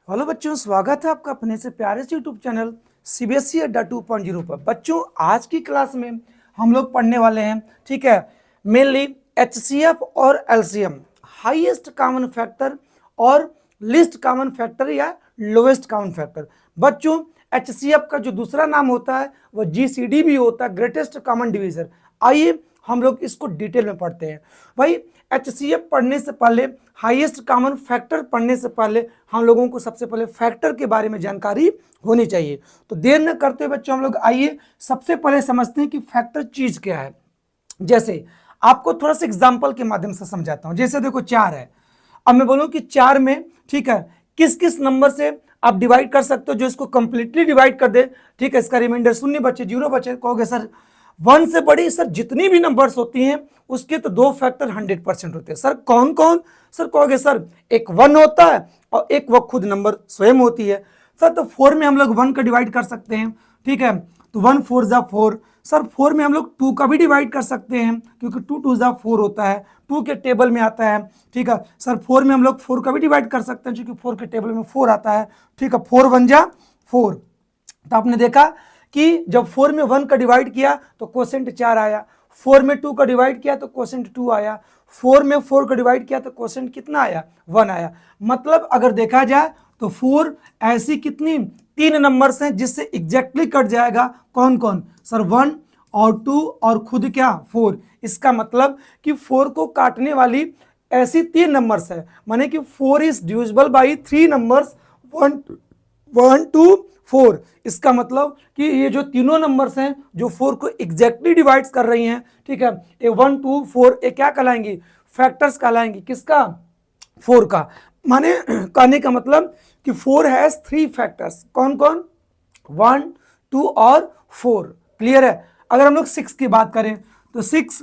Hello बच्चों, स्वागत है आपका अपने से प्यारे से यूट्यूब चैनल सीबीएसई अड्डा 2.0 पर। बच्चों, आज की क्लास में हम लोग पढ़ने वाले हैं, ठीक है, मेनली एचसीएफ और एलसीएम, हाईएस्ट कॉमन फैक्टर और लिस्ट कॉमन फैक्टर या लोएस्ट कॉमन फैक्टर। बच्चों, एचसीएफ का जो दूसरा नाम होता है वह जीसीडी भी होता है, ग्रेटेस्ट कॉमन डिवीजर। आइए हम लोग इसको डिटेल में पढ़ते हैं। भाई, एचसीएफ पढ़ने से पहले, हाईएस्ट कॉमन फैक्टर पढ़ने से पहले हम लोगों को सबसे पहले फैक्टर के बारे में जानकारी होनी चाहिए। तो देर न करते हुए बच्चों हम लोग आइए सबसे पहले समझते हैं कि फैक्टर चीज क्या है। जैसे आपको थोड़ा सा एग्जांपल के माध्यम से समझाता हूं। जैसे देखो 4 है, अब मैं बोलूं कि 4 में, ठीक है, किस किस नंबर से आप डिवाइड कर सकते हो जो इसको कंप्लीटली डिवाइड कर दे, ठीक है, इसका रिमाइंडर 0 बचे, 0 बचे। कहोगे सर 1 से बड़ी सर जितनी भी नंबर्स होती हैं उसके तो 2 फैक्टर 100% होते हैं। सर कौन कौन? सर कहोगे सर एक 1 होता है और एक वो खुद नंबर स्वयं होती है। सर तो 4 में हम लोग 1 का डिवाइड कर सकते हैं, ठीक है, तो 1 4 जा 4। सर 4 में हम लोग 2 का भी डिवाइड कर सकते हैं क्योंकि 2 2 जा 4 होता है, 2 के टेबल में आता है, ठीक है। सर 4 में हम लोग 4 का भी डिवाइड कर सकते हैं क्योंकि 4 के टेबल में 4 आता है, ठीक है, 4 1 जा 4। तो आपने देखा कि जब 4 में 1 का डिवाइड किया तो क्वोशेंट 4 आया, 4 में 2 का डिवाइड किया तो क्वोशेंट 2 आया, 4 में 4 का डिवाइड किया तो क्वोशेंट कितना आया? 1 आया। मतलब अगर देखा जाए तो 4 ऐसी कितनी 3 नंबर्स हैं जिससे एग्जैक्टली कट जाएगा। कौन कौन? सर 1 और 2 और खुद क्या 4। इसका मतलब कि 4 को काटने वाली ऐसी 3 नंबर्स है, माने कि 4 इज डिविजिबल बाई 3 नंबर्स 1 2 4। इसका मतलब कि ये जो तीनों नंबर्स हैं जो 4 को एग्जैक्टली डिवाइड कर रही हैं, ठीक है, ये 1 2 4 ये क्या कहलाएंगी? फैक्टर्स कहलाएंगी। किसका? 4 का। माने कहने का मतलब कि 4 हैज 3 फैक्टर्स। कौन कौन? 1 2 और 4। क्लियर है? अगर हम लोग 6 की बात करें तो 6,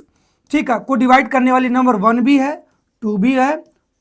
ठीक है, को डिवाइड करने वाली नंबर 1 भी है, 2 भी है,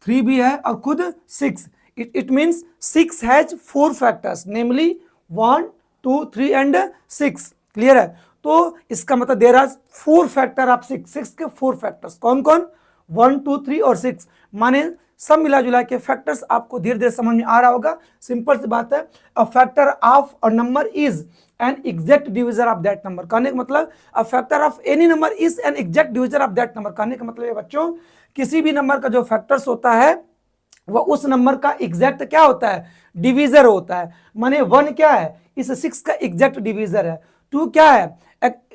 3 भी है और खुद 6। it means 6 has 4 factors, namely 1 2 3 and 6। Clear है? तो इसका मतलब देयर आर 4 फैक्टर ऑफ 6। 6 के 4 फैक्टर्स कौन कौन? 1 2 3 और 6। माने सब मिला जुला के फैक्टर्स आपको धीरे धीरे समझ में आ रहा होगा। सिंपल सी बात है, a factor of a number is an exact divisor of that number. कहने का मतलब a factor of any number is an exact divisor of that number. कहने का मतलब है बच्चों, किसी भी नंबर का जो फैक्टर्स होता है वह उस नंबर का एग्जैक्ट क्या होता है? डिवीजर होता है। माने 1 क्या है? इस 6 का एग्जैक्ट डिवीजर है। 2 क्या है?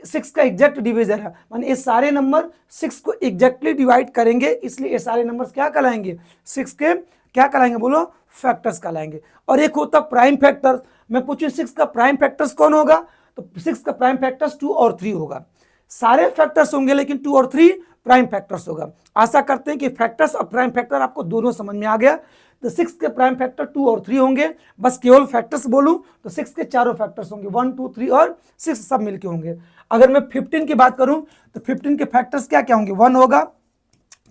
6 का एग्जैक्ट डिवीजर है। माने ये सारे नंबर 6 को एग्जैक्टली डिवाइड करेंगे, इसलिए ये सारे नंबर्स क्या कहलाएंगे? 6 के क्या कहलाएंगे? बोलो, फैक्टर्स कहलाएंगे। और एक होता प्राइम फैक्टर्स। मैं पूछूं 6 का प्राइम फैक्टर्स कौन होगा? तो 6 का प्राइम फैक्टर्स 2 और 3 होगा। सारे फैक्टर्स होंगे लेकिन 2 और 3 प्राइम फैक्टर्स होगा। आशा करते हैं कि फैक्टर्स और प्राइम फैक्टर आपको दोनों समझ में आ गया। तो 6 के प्राइम फैक्टर 2 और 3 होंगे। बस केवल फैक्टर्स बोलूं तो 6 के चारों फैक्टर्स होंगे, 1 2 3 और 6 सब मिलके होंगे। अगर मैं 15 की बात करूं तो 15 के फैक्टर्स क्या क्या होंगे? 1 होगा,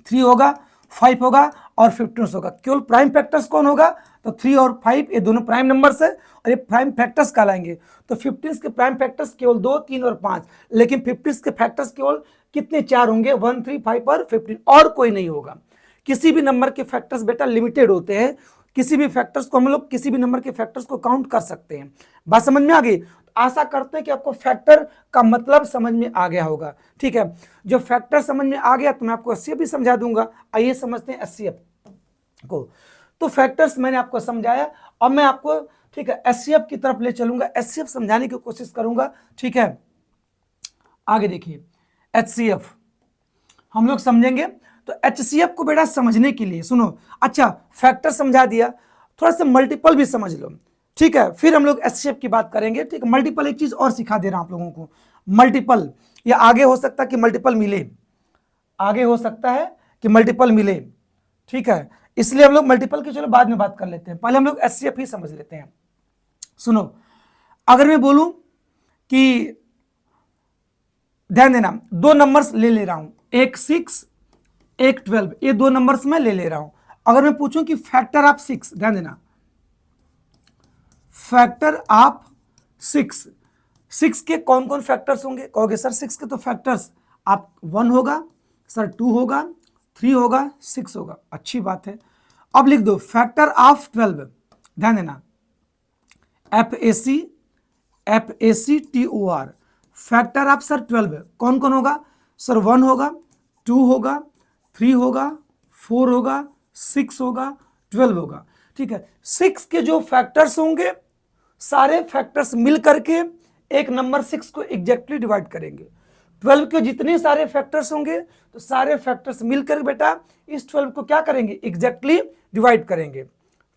3 होगा, 5 होगा और 15 होगा। केवल प्राइम फैक्टर्स कौन होगा? तो 3 और 5 ये दोनों प्राइम नंबर्स है और ये प्राइम फैक्टर्स कहलाएंगे। तो 15 के प्राइम फैक्टर्स केवल 2 3 और 5, लेकिन 50 के फैक्टर्स केवल कितने? 4 होंगे, 1 3 5 और 15, और कोई नहीं होगा। किसी भी नंबर के फैक्टर्स बेटा लिमिटेड होते हैं। किसी भी फैक्टर्स को हम लोग किसी भी नंबर के फैक्टर्स को काउंट कर सकते हैं। बात समझ में आ गई? आशा करते हैं कि आपको फैक्टर का मतलब समझ में आ गया होगा। ठीक है, जो फैक्टर समझ में आ गया तो मैं आपको एचसीएफ भी समझा दूंगा। आइए समझते हैं एचसीएफ को। तो फैक्टर्स मैंने आपको समझाया, अब मैं आपको, ठीक है, एचसीएफ की तरफ ले चलूंगा, एचसीएफ समझाने की कोशिश करूंगा। ठीक है, आगे देखिए, एचसीएफ हम लोग समझेंगे। तो एचसीएफ को बेटा समझने के लिए सुनो, अच्छा फैक्टर समझा दिया, थोड़ा सा मल्टीपल भी समझ लो, ठीक है, फिर हम लोग एचसीएफ की बात करेंगे। ठीक है, मल्टीपल एक चीज और सिखा दे रहा हूं आप लोगों को। मल्टीपल, या आगे हो सकता है कि मल्टीपल मिले, आगे हो सकता है कि मल्टीपल मिले, ठीक है, इसलिए हम लोग मल्टीपल की चलो बाद में बात कर लेते हैं, पहले हम लोग एचसीएफ ही समझ लेते हैं। सुनो, अगर मैं बोलूं कि ध्यान देना, 2 नंबर्स ले रहा हूं, एक 6 एक 12, ये 2 नंबर्स मैं ले रहा हूं। अगर मैं पूछूं कि फैक्टर ऑफ 6, ध्यान देना, फैक्टर ऑफ 6, 6 के कौन कौन फैक्टर्स होंगे? कहोगे सर 6 के तो फैक्टर्स आप 1 होगा, सर 2 होगा, 3 होगा, 6 होगा। अच्छी बात है। अब लिख दो फैक्टर ऑफ 12, ध्यान देना, FACTOR, फैक्टर ऑफ सर 12 कौन कौन होगा सर? 1 होगा, 2 होगा, 3 होगा, 4 होगा, 6 होगा, 12 होगा। ठीक है, 6 के जो फैक्टर्स होंगे सारे फैक्टर्स मिल करके एक नंबर 6 को एग्जैक्टली डिवाइड करेंगे। 12 के जितने सारे फैक्टर्स होंगे तो सारे फैक्टर्स मिलकर बेटा इस 12 को क्या करेंगे? एग्जैक्टली डिवाइड करेंगे।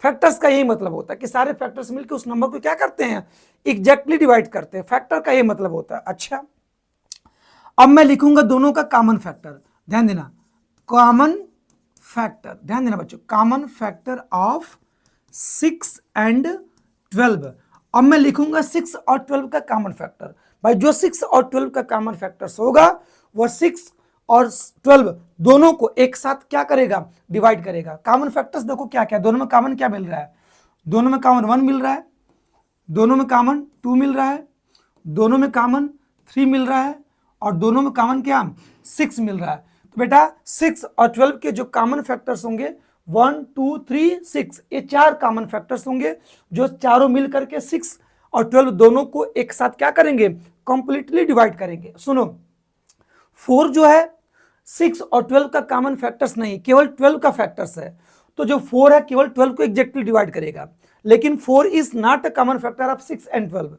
फैक्टर्स का यही मतलब होता है कि सारे फैक्टर्स मिलकर उस नंबर को क्या करते हैं? एग्जैक्टली डिवाइड करते हैं। फैक्टर का यही मतलब होता है। अच्छा, अब मैं लिखूंगा दोनों का कॉमन फैक्टर। ध्यान देना, कॉमन फैक्टर, ध्यान देना बच्चों, कॉमन फैक्टर ऑफ 6 एंड 12। अब मैं लिखूंगा 6 और 12 का कॉमन फैक्टर। भाई जो 6 और 12 का कॉमन फैक्टर्स होगा वो 6 और 12 दोनों को एक साथ क्या करेगा? डिवाइड करेगा। कॉमन फैक्टर्स देखो क्या क्या, दोनों में कॉमन क्या मिल रहा है? दोनों में कॉमन 1 मिल रहा है, दोनों में कॉमन 2 मिल रहा है, दोनों में कॉमन 3 मिल रहा है और दोनों में कॉमन क्या? 6 मिल रहा है। तो बेटा 6 और 12 के जो कॉमन फैक्टर्स होंगे 1 2 3 6, ये 4 कॉमन फैक्टर्स होंगे जो चारों मिल करके 6 और 12 दोनों को एक साथ क्या करेंगे? कंप्लीटली डिवाइड करेंगे। सुनो, 4 जो है 6 और 12 का कॉमन फैक्टर्स नहीं, केवल 12 का फैक्टर्स है। तो जो 4 है केवल 12 को एग्जैक्टली डिवाइड करेगा, लेकिन 4 is not a common factor of 6 and 12।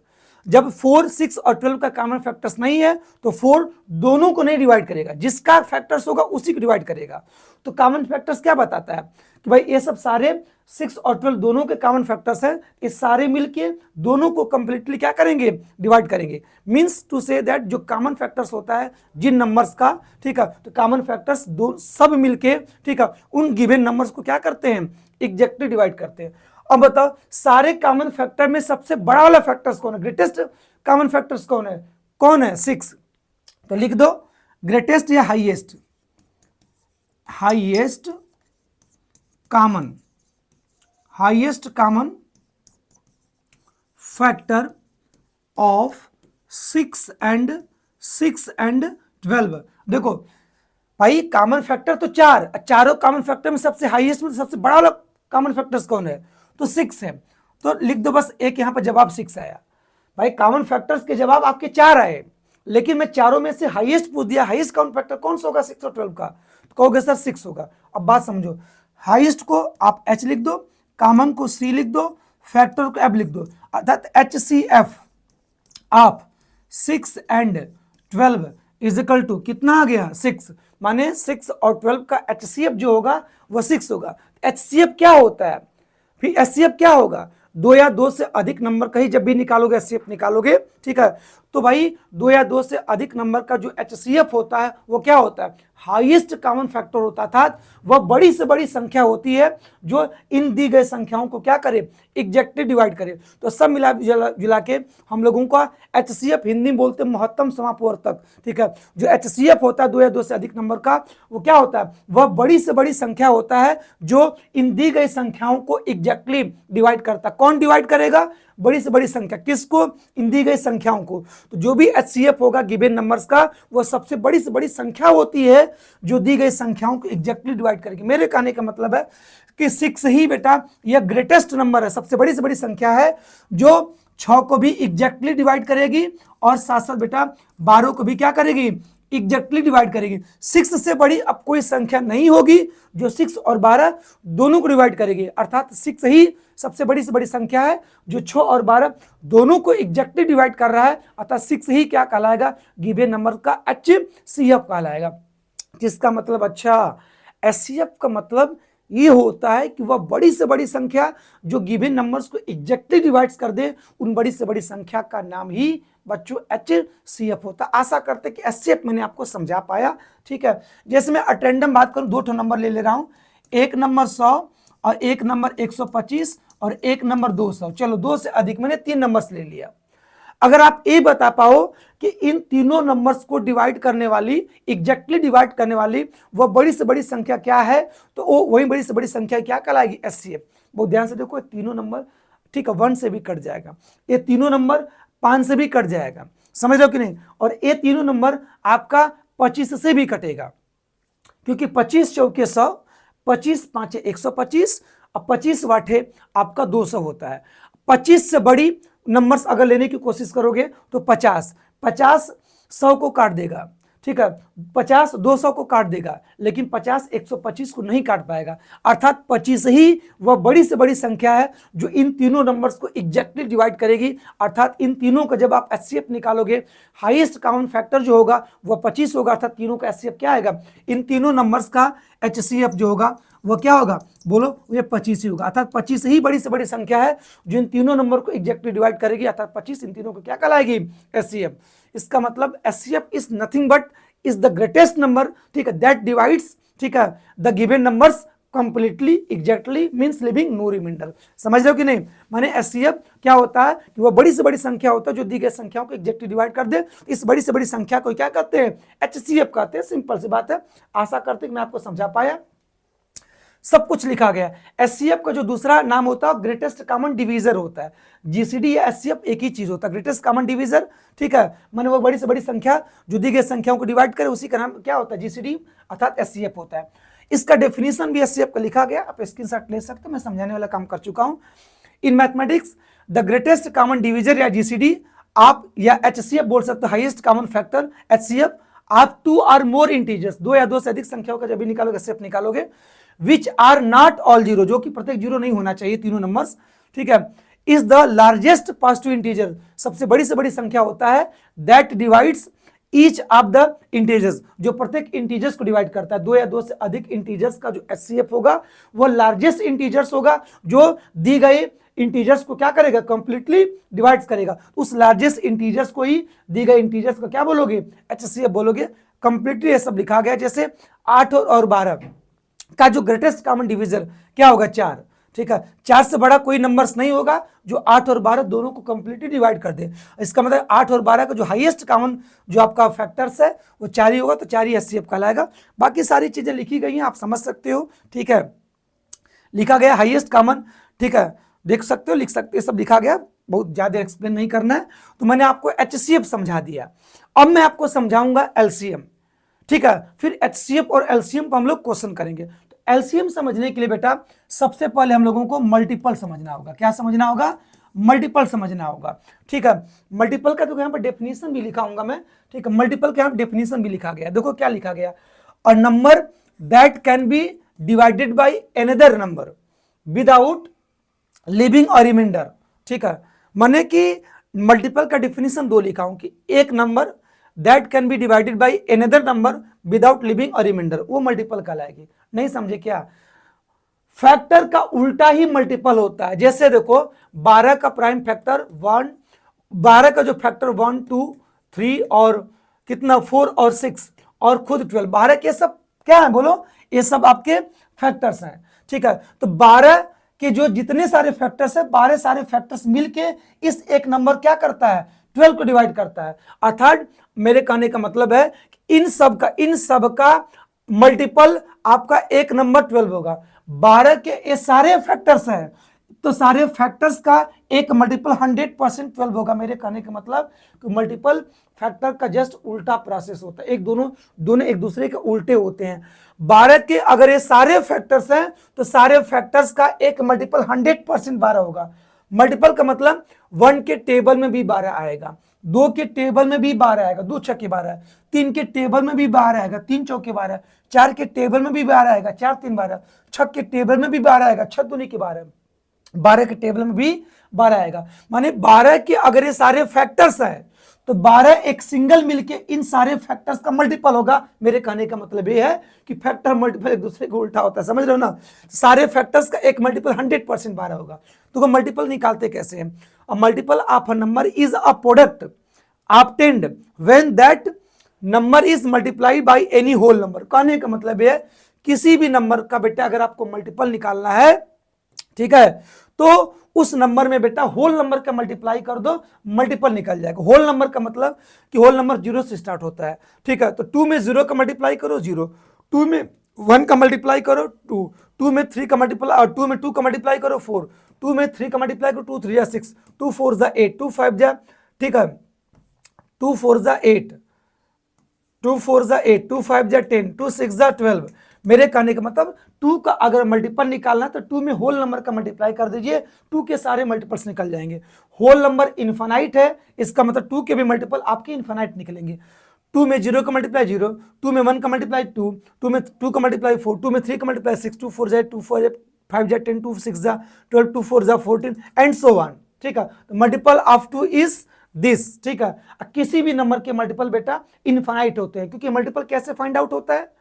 जब 4 6 और 12 का कॉमन फैक्टर्स नहीं है तो 4 दोनों को नहीं डिवाइड करेगा, जिसका फैक्टर्स होगा उसी को डिवाइड करेगा। तो कॉमन फैक्टर्स क्या बताता है कि भाई ये सब सारे 6 और 12 दोनों के कॉमन फैक्टर्स हैं, ये सारे मिलके दोनों को कंप्लीटली क्या करेंगे? डिवाइड करेंगे। मींस टू से दैट जो कॉमन फैक्टर्स होता है जिन नंबर्स का, ठीक है, तो कॉमन फैक्टर्स दो सब मिलके, ठीक है, उन गिवन नंबर्स को क्या करते हैं? एग्जैक्टली डिवाइड करते हैं। अब बताओ सारे कॉमन फैक्टर में सबसे बड़ा वाला फैक्टर्स कौन है? ग्रेटेस्ट कॉमन फैक्टर्स कौन है? कौन है? 6। तो लिख दो ग्रेटेस्ट या highest, highest common, highest common factor of 6 and 12। देखो भाई कॉमन फैक्टर तो 4, चारों कॉमन फैक्टर में सबसे हाईएस्ट में सबसे बड़ा वाला कॉमन फैक्टर्स कौन है? तो 6 है। तो लिख दो बस एक यहां पर जवाब 6 आया। भाई कॉमन फैक्टर्स के जवाब आपके 4 आए, लेकिन मैं चारों में से हाईएस्ट पूछ दिया, हाईएस्ट कॉमन फैक्टर कौन सा होगा 6 और 12 का? तो कहोगे सर 6 होगा। अब बात समझो, हाईएस्ट को आप H लिख दो, कॉमन को C लिख दो, फैक्टर को F लिख दो, अर्थात HCF of 6 and 12 is equal to कितना आ गया? 6। माने 6 और 12 का HCF जो होगा वो 6 होगा। HCF क्या होता है? फिर HCF क्या होगा? 2 या 2 से अधिक नंबर का ही जब भी निकालोगे HCF निकालोगे, ठीक है। तो भाई 2 या 2 से अधिक नंबर का जो HCF होता है वो क्या होता है? हाईएस्ट कॉमन फैक्टर होता था। वह बड़ी से बड़ी संख्या होती है जो इन दी गई संख्याओं को क्या करे? एग्जैक्टली डिवाइड करे। तो सब मिला जुला के हम लोगों का HCF हिंदी में बोलते हैं महत्तम समापवर्तक, ठीक है। जो HCF होता है 2 या 2 से अधिक नंबर का, वो क्या होता है? वह बड़ी से बड़ी संख्या होता है जो इन दी गई संख्याओं को एग्जैक्टली डिवाइड करता है। कौन डिवाइड करेगा? बड़ी से बड़ी संख्या। किसको? इन दी गई संख्याओं को। तो जो भी HCF होगा गिवन नंबर्स का, वो सबसे बड़ी से बड़ी संख्या होती है जो दी गई संख्याओं को एग्जैक्टली डिवाइड करेगी। मेरे कहने का मतलब है कि 6 ही बेटा यह ग्रेटेस्ट नंबर है, सबसे बड़ी से बड़ी संख्या है जो 6 को भी एग्जैक्टली डिवाइड करेगी और साथ साथ बेटा 12 को भी क्या करेगी? एग्जैक्टली डिवाइड करेगी। 6 से बड़ी अब कोई संख्या नहीं होगी जो 6 और 12 दोनों को डिवाइड करेगी। अर्थात 6 ही सबसे बड़ी से बड़ी संख्या है जो 6 और 12 दोनों को एग्जैक्टली डिवाइड कर रहा है। अर्थात 6 ही क्या कहलाएगा? गिवन नंबर का HCF कहलाएगा। जिसका मतलब अच्छा HCF का मतलब ये होता है कि वह बड़ी से बड़ी संख्या जो गिवन नंबर्स को एग्जैक्टली डिवाइड कर दे, उन बड़ी से बड़ी संख्या का नाम ही बच्चों HCF होता। आशा करते कि HCF मैंने आपको समझा पाया, ठीक है। जैसे मैं अटेंडम बात करूं, 2 नंबर ले रहा हूं, एक नंबर 100 और एक नंबर 125 और एक नंबर 200। चलो 2 से अधिक मैंने 3 नंबर्स ले लिया। अगर आप ये बता पाओ कि इन तीनों नंबर्स को डिवाइड करने वाली, एग्जैक्टली डिवाइड करने वाली वह बड़ी से बड़ी संख्या क्या है, तो वो वही बड़ी से बड़ी संख्या क्या कहलाएगी? HCF। बहुत ध्यान से देखो, तीनों नंबर, ठीक है, 1 से भी कट जाएगा, ये तीनों नंबर 5 से भी कट जाएगा, समझ रहे हो कि नहीं? और ये तीनों नंबर आपका 25 से भी कटेगा, क्योंकि 25 चौके 100, 25 5 125 अब 25 वाटे आपका 200 होता है। 25 से बड़ी नंबर्स अगर लेने की कोशिश करोगे तो 50 100 को काट देगा, ठीक है, 50 200 को काट देगा, लेकिन 50 125 को नहीं काट पाएगा। अर्थात 25 ही वह बड़ी से बड़ी संख्या है जो इन तीनों नंबर्स को एग्जैक्टली डिवाइड करेगी। अर्थात इन तीनों का जब आप एचसीएफ निकालोगे, हाईएस्ट कॉमन फैक्टर जो होगा वह 25 होगा। अर्थात तीनों का एचसीएफ क्या आएगा, इन तीनों नंबर्स का एचसीएफ जो होगा वह क्या होगा, बोलो, ये 25 ही होगा। अर्थात 25 ही बड़ी से बड़ी संख्या है जो इन तीनों नंबर को एग्जैक्टली डिवाइड करेगी। अर्थात 25 इन तीनों को क्या कहलाएगी, एचसीएफ। इसका मतलब HCF is nothing but is the greatest number, ठीक है, दैट डिवाइड्स, ठीक है, the given numbers completely exactly means leaving no remainder. समझ रहे हो कि नहीं? माने एचसीएफ क्या होता है कि वह बड़ी से बड़ी संख्या होता है जो दी गई संख्याओं को एग्जैक्टली डिवाइड कर दे। इस बड़ी से बड़ी संख्या को क्या कहते हैं, एचसीएफ कहते हैं। सिंपल सी बात है, आशा करते हैं कि मैं आपको समझा पाया, सब कुछ लिखा गया। एचसीएफ का जो दूसरा नाम होता है ग्रेटेस्ट कॉमन डिवीजर होता है। जीसीडी या एचसीएफ एक ही चीज होता है, ग्रेटेस्ट कॉमन डिवीजर, ठीक है, माने वो बड़ी से बड़ी संख्या जो दी गई संख्याओं को डिवाइड करे, उसी का नाम क्या होता है, जीसीडी अर्थात एचसीएफ होता है। इसका डेफिनेशन भी एचसीएफ का लिखा गया, आप स्क्रीनशॉट ले सकते हो, मैं समझाने वाला काम कर चुका हूं। In mathematics the greatest common divisor या जीसीडी आप या एचसीएफ बोल सकते हो, हाईएस्ट कॉमन फैक्टर एचसीएफ। आप 2 और मोर इंटीजर्स, 2 या 2 से अधिक संख्याओं का जब भी निकालोगे एचसीएफ निकालोगे, which are not all zero, जो कि प्रत्येक जीरो नहीं होना चाहिए तीनों नंबर्स, ठीक है, is the largest positive integer, सबसे बड़ी से बड़ी संख्या होता है, that divides each of the integers, जो प्रत्येक इंटीजर्स को डिवाइड करता है। 2 या 2 से अधिक इंटीजर्स का जो एचसीएफ होगा वो लार्जेस्ट इंटीजर्स होगा, जो दी गए इंटीजर्स को क्या करेगा, कंप्लीटली डिवाइड करेगा। उस लार्जेस्ट इंटीजर्स को ही दी गए इंटीजर्स को क्या बोलोगे, एचसीएफ बोलोगे। कंप्लीटली ये सब लिखा गया। जैसे 8 और 12 का जो ग्रेटेस्ट कॉमन डिवीजर क्या होगा, 4, ठीक है, 4 से बड़ा कोई नंबर्स नहीं होगा जो 8 और 12 दोनों को कंप्लीटली डिवाइड कर दे। इसका मतलब 8 और 12 का जो हाईएस्ट कॉमन जो आपका फैक्टर्स है वो 4 ही होगा, तो 4 ही एचसीएफ कहलाएगा। बाकी सारी चीजें लिखी गई हैं, आप समझ सकते हो, ठीक है, लिखा गया हाईएस्ट कॉमन, ठीक है, देख सकते हो, लिख सकते हो, सब लिखा गया, बहुत ज्यादा एक्सप्लेन नहीं करना है। तो मैंने आपको एचसीएफ समझा दिया, अब मैं आपको समझाऊंगा एलसीएम, ठीक है, फिर एचसीएफ और एलसीएम को हम लोग क्वेश्चन करेंगे। तो एलसीएम समझने के लिए बेटा सबसे पहले हम लोगों को मल्टीपल समझना होगा। क्या समझना होगा, मल्टीपल समझना होगा, ठीक है। मल्टीपल का तो यहाँ पर डेफिनेशन भी लिखाऊंगा मैं, ठीक है, मल्टीपल का यहाँ डेफिनेशन भी लिखा गया। देखो क्या लिखा गया, a number that can be divided by another number without leaving a remainder, ठीक है, माने कि मल्टीपल का डेफिनेशन 2 लिखा हूं कि एक number that can be divided by another number without leaving a remainder, वो मल्टीपल कहलाएगी। नहीं समझे क्या, फैक्टर का उल्टा ही मल्टीपल होता है। जैसे देखो 12 का प्राइम फैक्टर 1, 12 का जो फैक्टर 1 2 3 और कितना 4 और 6 और खुद 12, 12 के सब क्या है बोलो, ये सब आपके फैक्टर्स हैं, ठीक है। तो 12 के जो जितने सारे फैक्टर्स है, 12 सारे फैक्टर्स मिलके इस एक नंबर क्या करता है, 12 को डिवाइड करता है। अर्थात मेरे कहने का मतलब है कि इन सब का मल्टीपल आपका एक नंबर 12 होगा। 12 के ये सारे फैक्टर्स हैं, तो सारे फैक्टर्स का एक मल्टीपल 100% 12 होगा। मेरे कहने का मतलब कि मल्टीपल फैक्टर का जस्ट उल्टा प्रोसेस होता है, एक दोनों एक दूसरे के उल्टे होते हैं। 12 के अगर ये सारे फैक्टर्स हैं तो सारे फैक्टर्स का एक मल्टीपल 100% 12 होगा। मल्टीपल का मतलब 1 के टेबल में भी 12 आएगा, 2 के टेबल में भी 12 आएगा, 2 छक्के 12, 3 के टेबल में भी 12 आएगा, 3 चौके 12, 4 के टेबल में भी 12 आएगा, 4 3 12, 6 के टेबल में भी 12 आएगा, 6 दूनी के 12, 12 के टेबल में भी 12 आएगा। माने 12 के अगर ये सारे फैक्टर्स हैं तो 12 एक सिंगल मिलके इन सारे फैक्टर्स का मल्टीपल होगा। मेरे कहने का मतलब ये है कि फैक्टर मल्टीपल एक दूसरे को उल्टा होता है, समझ रहे हो ना। सारे फैक्टर्स का एक मल्टीपल 100% 12 होगा। तो मल्टीपल निकालते कैसे हैं, a multiple of a number is a product obtained when that number is multiplied by any whole number। कहने का मतलब है किसी भी नंबर का बेटा अगर आपको मल्टीपल निकालना है, ठीक है, तो उस नंबर में बेटा होल नंबर का मल्टीप्लाई कर दो, मल्टीपल निकल जाएगा। होल नंबर का मतलब कि होल नंबर 0 से स्टार्ट होता है, ठीक है, तो 2 में 0 का मल्टीप्लाई करो 0, 2 में 1 का मल्टीप्लाई करो 2, 2 में 3 का मल्टीप्लाई और 2 में 2 का मल्टीप्लाई करो 4, 2 में 3 का मल्टीप्लाई करो 2 3 6, 2 4 8, 2 5 जा, ठीक है, 2 4 8, 2 4 8, 2 5 10, 2 6 12, मेरे कहने का मतलब 2 का अगर मल्टीपल निकालना तो 2 में होल नंबर का मल्टीप्लाई कर दीजिए, 2 के सारे मल्टीपल्स निकल जाएंगे। होल नंबर इनफाइनाइट है, इसका मतलब 2 के भी मल्टीपल आपके इनफाइनाइट निकलेंगे। 2 में 0 का मल्टीप्लाई 0, 2 में 1 का मल्टीप्लाई 2, 2 में 2 का मल्टीप्लाई 4, 2 में 3 का मल्टीप्लाई 6, 2 4 2 4 5 10, 2 6 12, 2 4 14 एंड सो ऑन। ठीक है, तो मल्टीपल ऑफ 2 इज दिस। ठीक है, किसी भी नंबर के मल्टीपल बेटा इनफाइनाइट होते हैं, क्योंकि मल्टीपल कैसे फाइंड आउट होता है?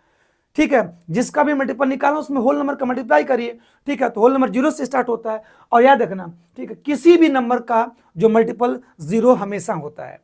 ठीक है, जिसका भी मल्टीपल निकालना उसमें होल नंबर का मल्टीप्लाई करिए। ठीक है, तो होल नंबर 0 से स्टार्ट होता है, और याद रखना, ठीक है, किसी भी नंबर का जो मल्टीपल 0 हमेशा होता है।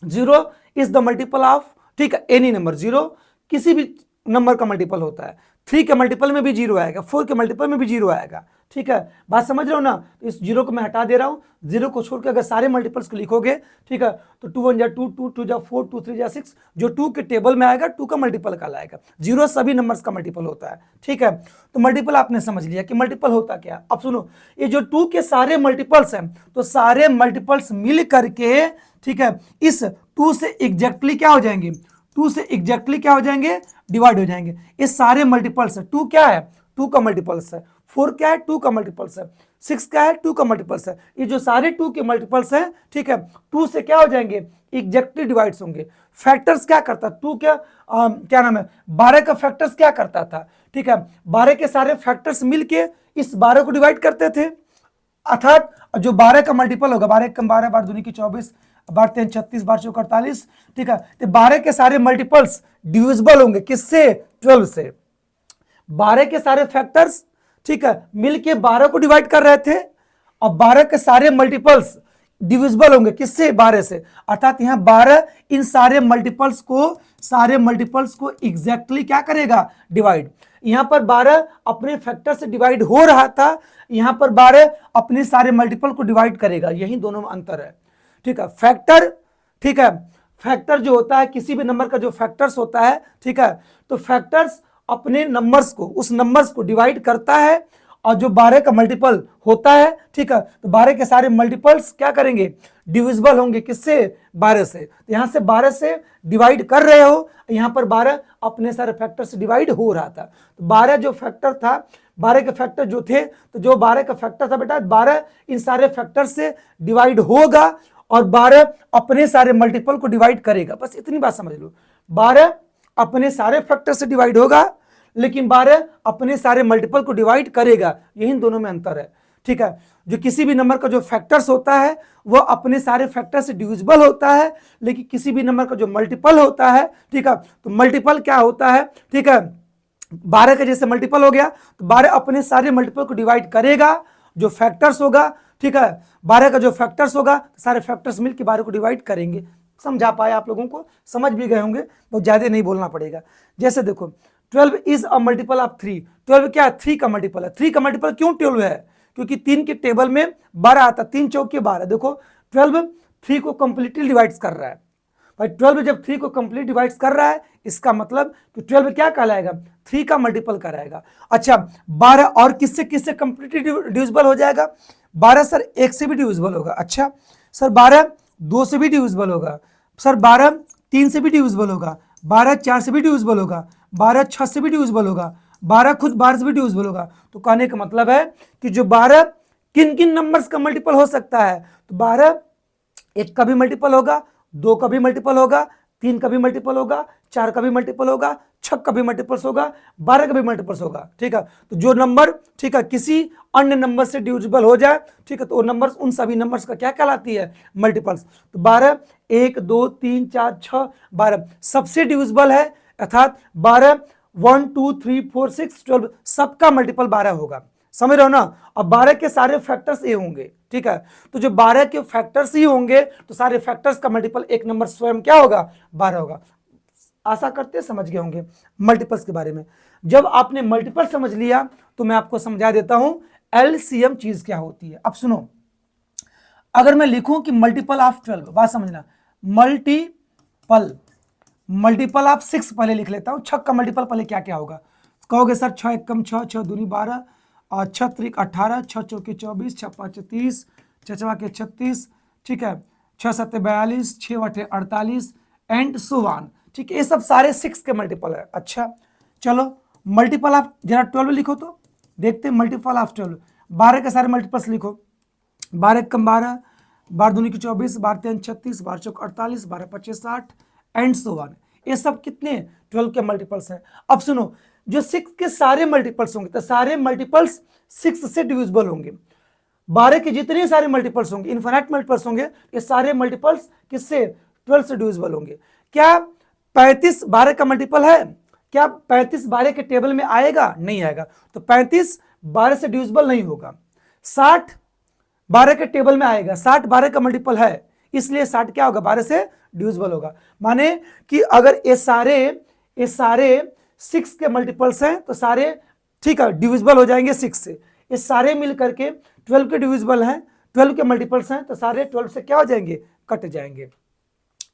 0 इज द मल्टीपल ऑफ, ठीक है, एनी नंबर। 0 किसी भी नंबर का मल्टीपल होता है। 3 के मल्टीपल में भी 0 आएगा, 4 के मल्टीपल में भी 0 आएगा। ठीक है, बात समझ रहे हो ना? तो इस 0 को मैं हटा दे रहा हूं, 0 को छोड़ के अगर सारे मल्टीपल्स को लिखोगे, ठीक है, तो 2 1 जा 2, 2 2 जा 4, 2 3 जा 6, जो 2 के टेबल में आएगा 2 का मल्टीपल कहलाएगा। 0 सभी नंबर्स का मल्टीपल होता है। ठीक है, तो मल्टीपल आपने समझ लिया कि मल्टीपल होता क्या। अब सुनो, ये जो 2 के सारे मल्टीपल्स हैं, तो सारे मल्टीपल्स मिल करके, ठीक है, इस 2 से एग्जैक्टली क्या हो जाएंगे? 2 से एग्जैक्टली क्या हो जाएंगे? डिवाइड हो जाएंगे। ये सारे मल्टीपल्स है। 2 क्या है? 2 का मल्टीपल्स है। 4 क्या है? 2 का मल्टीपल्स है। 6 क्या है? 2 का मल्टीपल्स है। ये जो सारे 2 के मल्टीपल्स हैं, ठीक है, 2 से क्या हो जाएंगे? एग्जैक्टली डिवाइड्स होंगे। फैक्टर्स क्या करता? 2 क्या नाम है, 12 का फैक्टर्स क्या करता था? ठीक है, 12 के सारे फैक्टर्स मिलके इस 12 को डिवाइड करते थे। अर्थात जो 12 का मल्टीपल होगा, 12 कम 12 बार दूनी की 24, 12 3 36, 12 चौक 48। ठीक है, तो 12 के सारे मल्टीपल्स डिविजिबल होंगे किससे? 12 से। 12 के सारे फैक्टर्स, ठीक है, मिलके 12 को डिवाइड कर रहे थे, और 12 के सारे मल्टीपल्स डिविजिबल होंगे किससे? 12 से। अर्थात यहां 12 इन सारे मल्टीपल्स को एग्जैक्टली क्या करेगा? डिवाइड। यहां पर 12 अपने फैक्टर से डिवाइड हो रहा था, यहां पर 12 अपने सारे मल्टीपल को डिवाइड करेगा। यही दोनों में अंतर है। ठीक है, फैक्टर, ठीक है, फैक्टर जो होता है, किसी भी नंबर का जो फैक्टर्स होता है, ठीक है, तो फैक्टर्स अपने नंबर्स को, उस नंबर्स को डिवाइड करता है, और जो 12 का मल्टीपल होता है, ठीक है, तो 12 के सारे मल्टीपल्स क्या करेंगे? डिविजिबल होंगे किससे? 12 से। तो यहां से 12 से डिवाइड कर रहे हो, यहां पर 12 अपने सारे फैक्टर से डिवाइड हो रहा था। तो 12 जो फैक्टर था, 12 के फैक्टर जो थे, तो जो 12 का फैक्टर था बेटा, 12 इन सारे फैक्टर से डिवाइड होगा, और 12 अपने सारे मल्टीपल को डिवाइड करेगा। बस इतनी बात समझ लो। 12 अपने सारे फैक्टर से डिवाइड होगा, लेकिन 12 अपने सारे मल्टीपल को डिवाइड करेगा। यही दोनों में अंतर है। ठीक है, जो किसी भी नंबर का जो फैक्टर्स होता है वो अपने सारे फैक्टर से डिविजिबल होता है, लेकिन किसी भी नंबर का जो मल्टीपल होता है, ठीक है, तो मल्टीपल क्या होता है? ठीक है, 12 का जैसे मल्टीपल हो गया, तो 12 अपने सारे मल्टीपल को डिवाइड करेगा, जो फैक्टर्स होगा, ठीक है, 12 का जो फैक्टर्स होगा, सारे फैक्टर्स मिलकर 12 को डिवाइड करेंगे। समझा पाए आप लोगों को? समझ भी गए होंगे, बहुत ज्यादा नहीं बोलना पड़ेगा। जैसे देखो, 12 इज अ मल्टीपल ऑफ 3। 12 क्या है? 3 का मल्टीपल है। 3 का मल्टीपल क्यों 12 है? क्योंकि 3 के टेबल में 12 आता, 3 चौक के 12। देखो 12 3 को कंप्लीटली डिवाइड्स कर रहा है भाई। 12 जब 3 को कंप्लीट डिवाइड्स कर रहा है, इसका मतलब कि 12 क्या कहलाएगा? 3 का मल्टीपल कराएगा। अच्छा, 12 और किससे किससे कंप्लीटली डिविजिबल हो जाएगा? 12 सर 1 से भी डिविजिबल होगा। अच्छा सर 12 2 से भी डिविजिबल होगा। सर 12 3 से भी डिविजिबल होगा। 12 4 से भी डिविजिबल होगा। 12 6 से भी डिविजिबल होगा। 12 खुद 12 से भी डिविजिबल होगा। तो कहने का मतलब है कि जो 12 किन किन नंबर्स का मल्टीपल हो सकता है? तो 12 1 का भी मल्टीपल होगा, 2 का भी मल्टीपल होगा, 3 का भी मल्टीपल होगा, 4 का भी मल्टीपल होगा, 6 का भी मल्टीपल्स होगा, 12 का भी मल्टीपल्स होगा। ठीक है, तो जो नंबर, ठीक है, किसी अन्य नंबर से डिविजिबल हो जाए, ठीक है, तो वो नंबर्स, उन सभी नंबर्स का क्या कहलाती है? मल्टीपल्स। तो 12 1 2 3 4 6 12 सबसे डिविजिबल है, अर्थात 12 1 2 3 4 6 12 सबका मल्टीपल 12 होगा। समझ रहे हो ना? अब 12 के सारे फैक्टर्स ये होंगे। ठीक है, तो जो 12 के फैक्टर्स ही होंगे, तो सारे फैक्टर्स का मल्टीपल एक नंबर स्वयं क्या होगा? 12 होगा। आशा करते समझ गए होंगे मल्टीपल्स के बारे में। जब आपने मल्टीपल समझ लिया तो मैं आपको समझा देता हूं एलसीएम चीज क्या होती है। अब सुनो, अगर मैं लिखूं कि मल्टीपल ऑफ 12, बात समझना, मल्टीपल ऑफ 6 पहले लिख लेता हूं। 6 का मल्टीपल पहले क्या क्या होगा? कहोगे सर 6 1 6, 6 दूनी 12, और 6 3 18, 6 चौके 24, 6 5 30, 6 चवा के 36, ठीक है, 6 7 42, 6 8 48 एंड सो ऑन। ठीक है, ये सब सारे 6 के मल्टीपल है। अच्छा चलो मल्टीपल ऑफ जरा 12 लिखो तो देखते हैं, मल्टीपल ऑफ 12, 12 के सारे मल्टीपल्स लिखो। 12 कम 12, 12 दूनी की 24, 12 3 36, 12 चौक 48, 12 25 60 एंड सो ऑन। ये सब कितने 12 के मल्टीपल्स हैं। अब सुनो, जो 6 के सारे मल्टीपल्स होंगे तो सारे मल्टीपल्स 6 से डिविजिबल होंगे। 12 के जितने सारे मल्टीपल्स होंगे, इनफाइनाइट मल्टीपल्स होंगे, ये सारे मल्टीपल्स किससे 12 से डिविजिबल होंगे। क्या 35 12 का मल्टीपल है? क्या 35 12 के टेबल में आएगा? नहीं आएगा, तो 35 12 से डिविजिबल नहीं होगा। 60 12 के टेबल में आएगा, 60 12 का मल्टीपल है, इसलिए 60 क्या होगा 12 से डिविजिबल होगा। माने कि अगर ये सारे 6 के मल्टीपल्स हैं तो सारे ठीक है डिविजिबल हो जाएंगे 6 से। ये सारे मिल करके 12 के डिविजिबल हैं, 12 के मल्टीपल्स हैं तो सारे 12 से क्या हो जाएंगे, कट जाएंगे।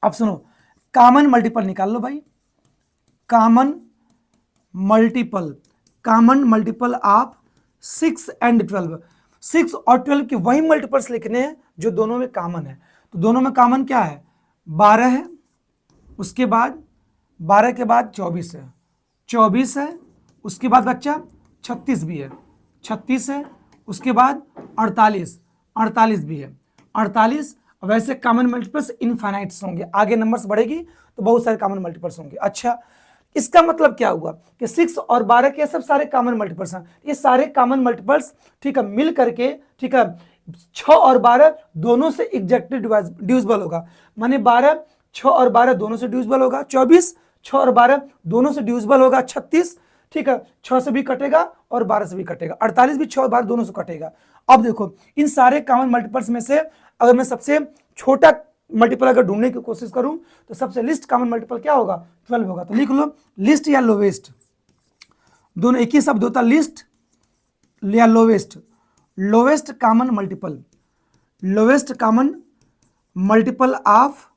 अब सुनो, कॉमन मल्टीपल निकाल लो भाई। Common multiple of 6 and 12। 6 और 12 के वही मल्टीपल्स लिखने हैं जो दोनों में कॉमन है। तो दोनों में कॉमन क्या है, 12 है, उसके बाद 12 के बाद 24 है, 24 है, उसके बाद बच्चा 36 भी है, 36 है, उसके बाद 48 भी है, 48। वैसे कॉमन मल्टीपल्स इनफाइनाइट्स होंगे, आगे नंबर्स बढ़ेगी तो बहुत सारे कॉमन मल्टीपल्स होंगे। अच्छा, इसका मतलब क्या हुआ कि 6 और 12 के सब सारे कॉमन मल्टीपल्स हैं। ये सारे कॉमन मल्टीपल्स ठीक है मिल करके ठीक है 6 और 12 दोनों से एग्जैक्टली डिविजिबल होगा। माने 12 6 और 12 दोनों से डिविजिबल होगा, 24 6 और 12 दोनों से डिविजिबल होगा, 36 ठीक है 6 से भी कटेगा और 12 से भी कटेगा, 48 भी 6 और 12 दोनों से कटेगा। अब देखो इन सारे कॉमन मल्टीपल्स में से अगर मैं सबसे छोटा मल्टीपल अगर ढूंढने की कोशिश करूं तो सबसे लिस्ट कॉमन मल्टीपल क्या होगा, 12 होगा। तो लिख लो लिस्ट या लोवेस्ट, दोनों एक ही शब्द होता, लिस्ट या lowest. Lowest common multiple of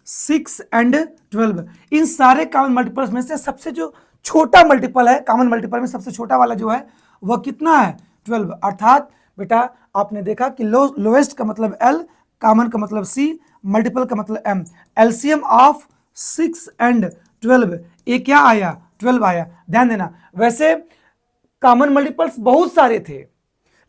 6 and 12। इन सारे कॉमन मल्टीपल्स में से सबसे जो छोटा मल्टीपल है, कॉमन मल्टीपल में सबसे छोटा वाला जो है वह कितना है, 12। अर्थात बेटा आपने देखा कि लोवेस्ट का मतलब L, कॉमन का मतलब C, मल्टीपल का मतलब M। एलसीएम ऑफ 6 एंड 12 ये क्या आया, 12 आया। ध्यान देना, वैसे कॉमन मल्टीपल्स बहुत सारे थे,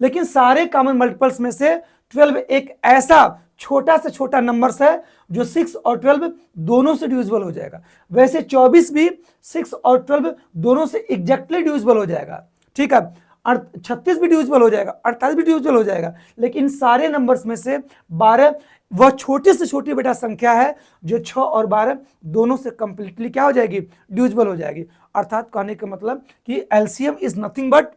लेकिन सारे कॉमन मल्टीपल्स में से 12 एक ऐसा छोटा से छोटा नंबर्स है जो 6 और 12 दोनों से डिविजिबल हो जाएगा। वैसे 24 भी 6 और 12 दोनों से एग्जैक्टली डिविजिबल हो जाएगा, ठीक है। 36 भी डिविजिबल हो जाएगा, 48 भी डिविजिबल हो जाएगा, लेकिन इन सारे नंबर्स में से 12 वह छोटी से छोटी बेटा संख्या है जो 6 और 12 दोनों से कंप्लीटली क्या हो जाएगी, डिविजिबल हो जाएगी। अर्थात कहने का मतलब कि LCM is nothing but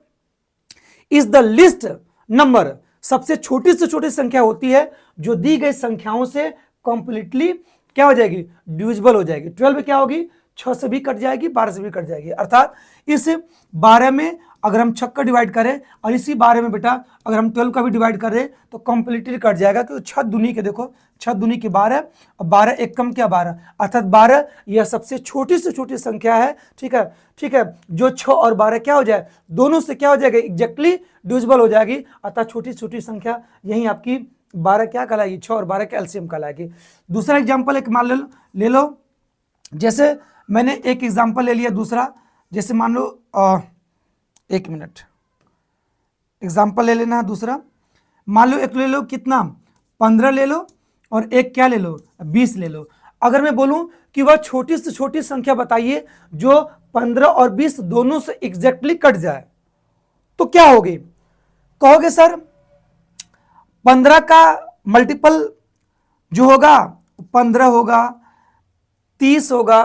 is the list number, सबसे छोटी से छोटी संख्या होती है जो दी गई संख्याओं से कंप्लीटली क्या हो जाएगी, डिविजिबल हो जाएगी। 12 क्या होगी, 6 से भी कट जाएगी, 12 से भी कट जाएगी। अर्थात इस 12 में अगर हम 6 का डिवाइड करें और इसी 12 में बेटा अगर हम 12 का भी डिवाइड करें तो कंप्लीटली कट जाएगा, क्योंकि 6 दूनी के देखो 6 दूनी के 12 और 12 एक कम क्या 12, अर्थात 12 यह सबसे छोटी से छोटी संख्या है, ठीक है, ठीक है, जो 6 और 12 क्या हो जाए, दोनों से क्या हो जाएगा, एग्जैक्टली डिविजिबल हो जाएगी। अर्थात छोटी छोटी संख्या यही आपकी 12 क्या कहलाएगी, 6 और 12 का एलसीएम कहलाएगी। दूसरा एग्जाम्पल एक मान ले लो, जैसे मैंने एक एग्जाम्पल ले लिया दूसरा, जैसे मान लो एक मिनट एग्जाम्पल ले लेना दूसरा, मान लो एक ले लो कितना 15 ले लो और एक क्या ले लो 20 ले लो। अगर मैं बोलूं कि वह छोटी से छोटी संख्या बताइए जो 15 और 20 दोनों से एग्जैक्टली कट जाए तो क्या होगी, कहोगे सर 15 का मल्टीपल जो होगा 15 होगा, 30 होगा,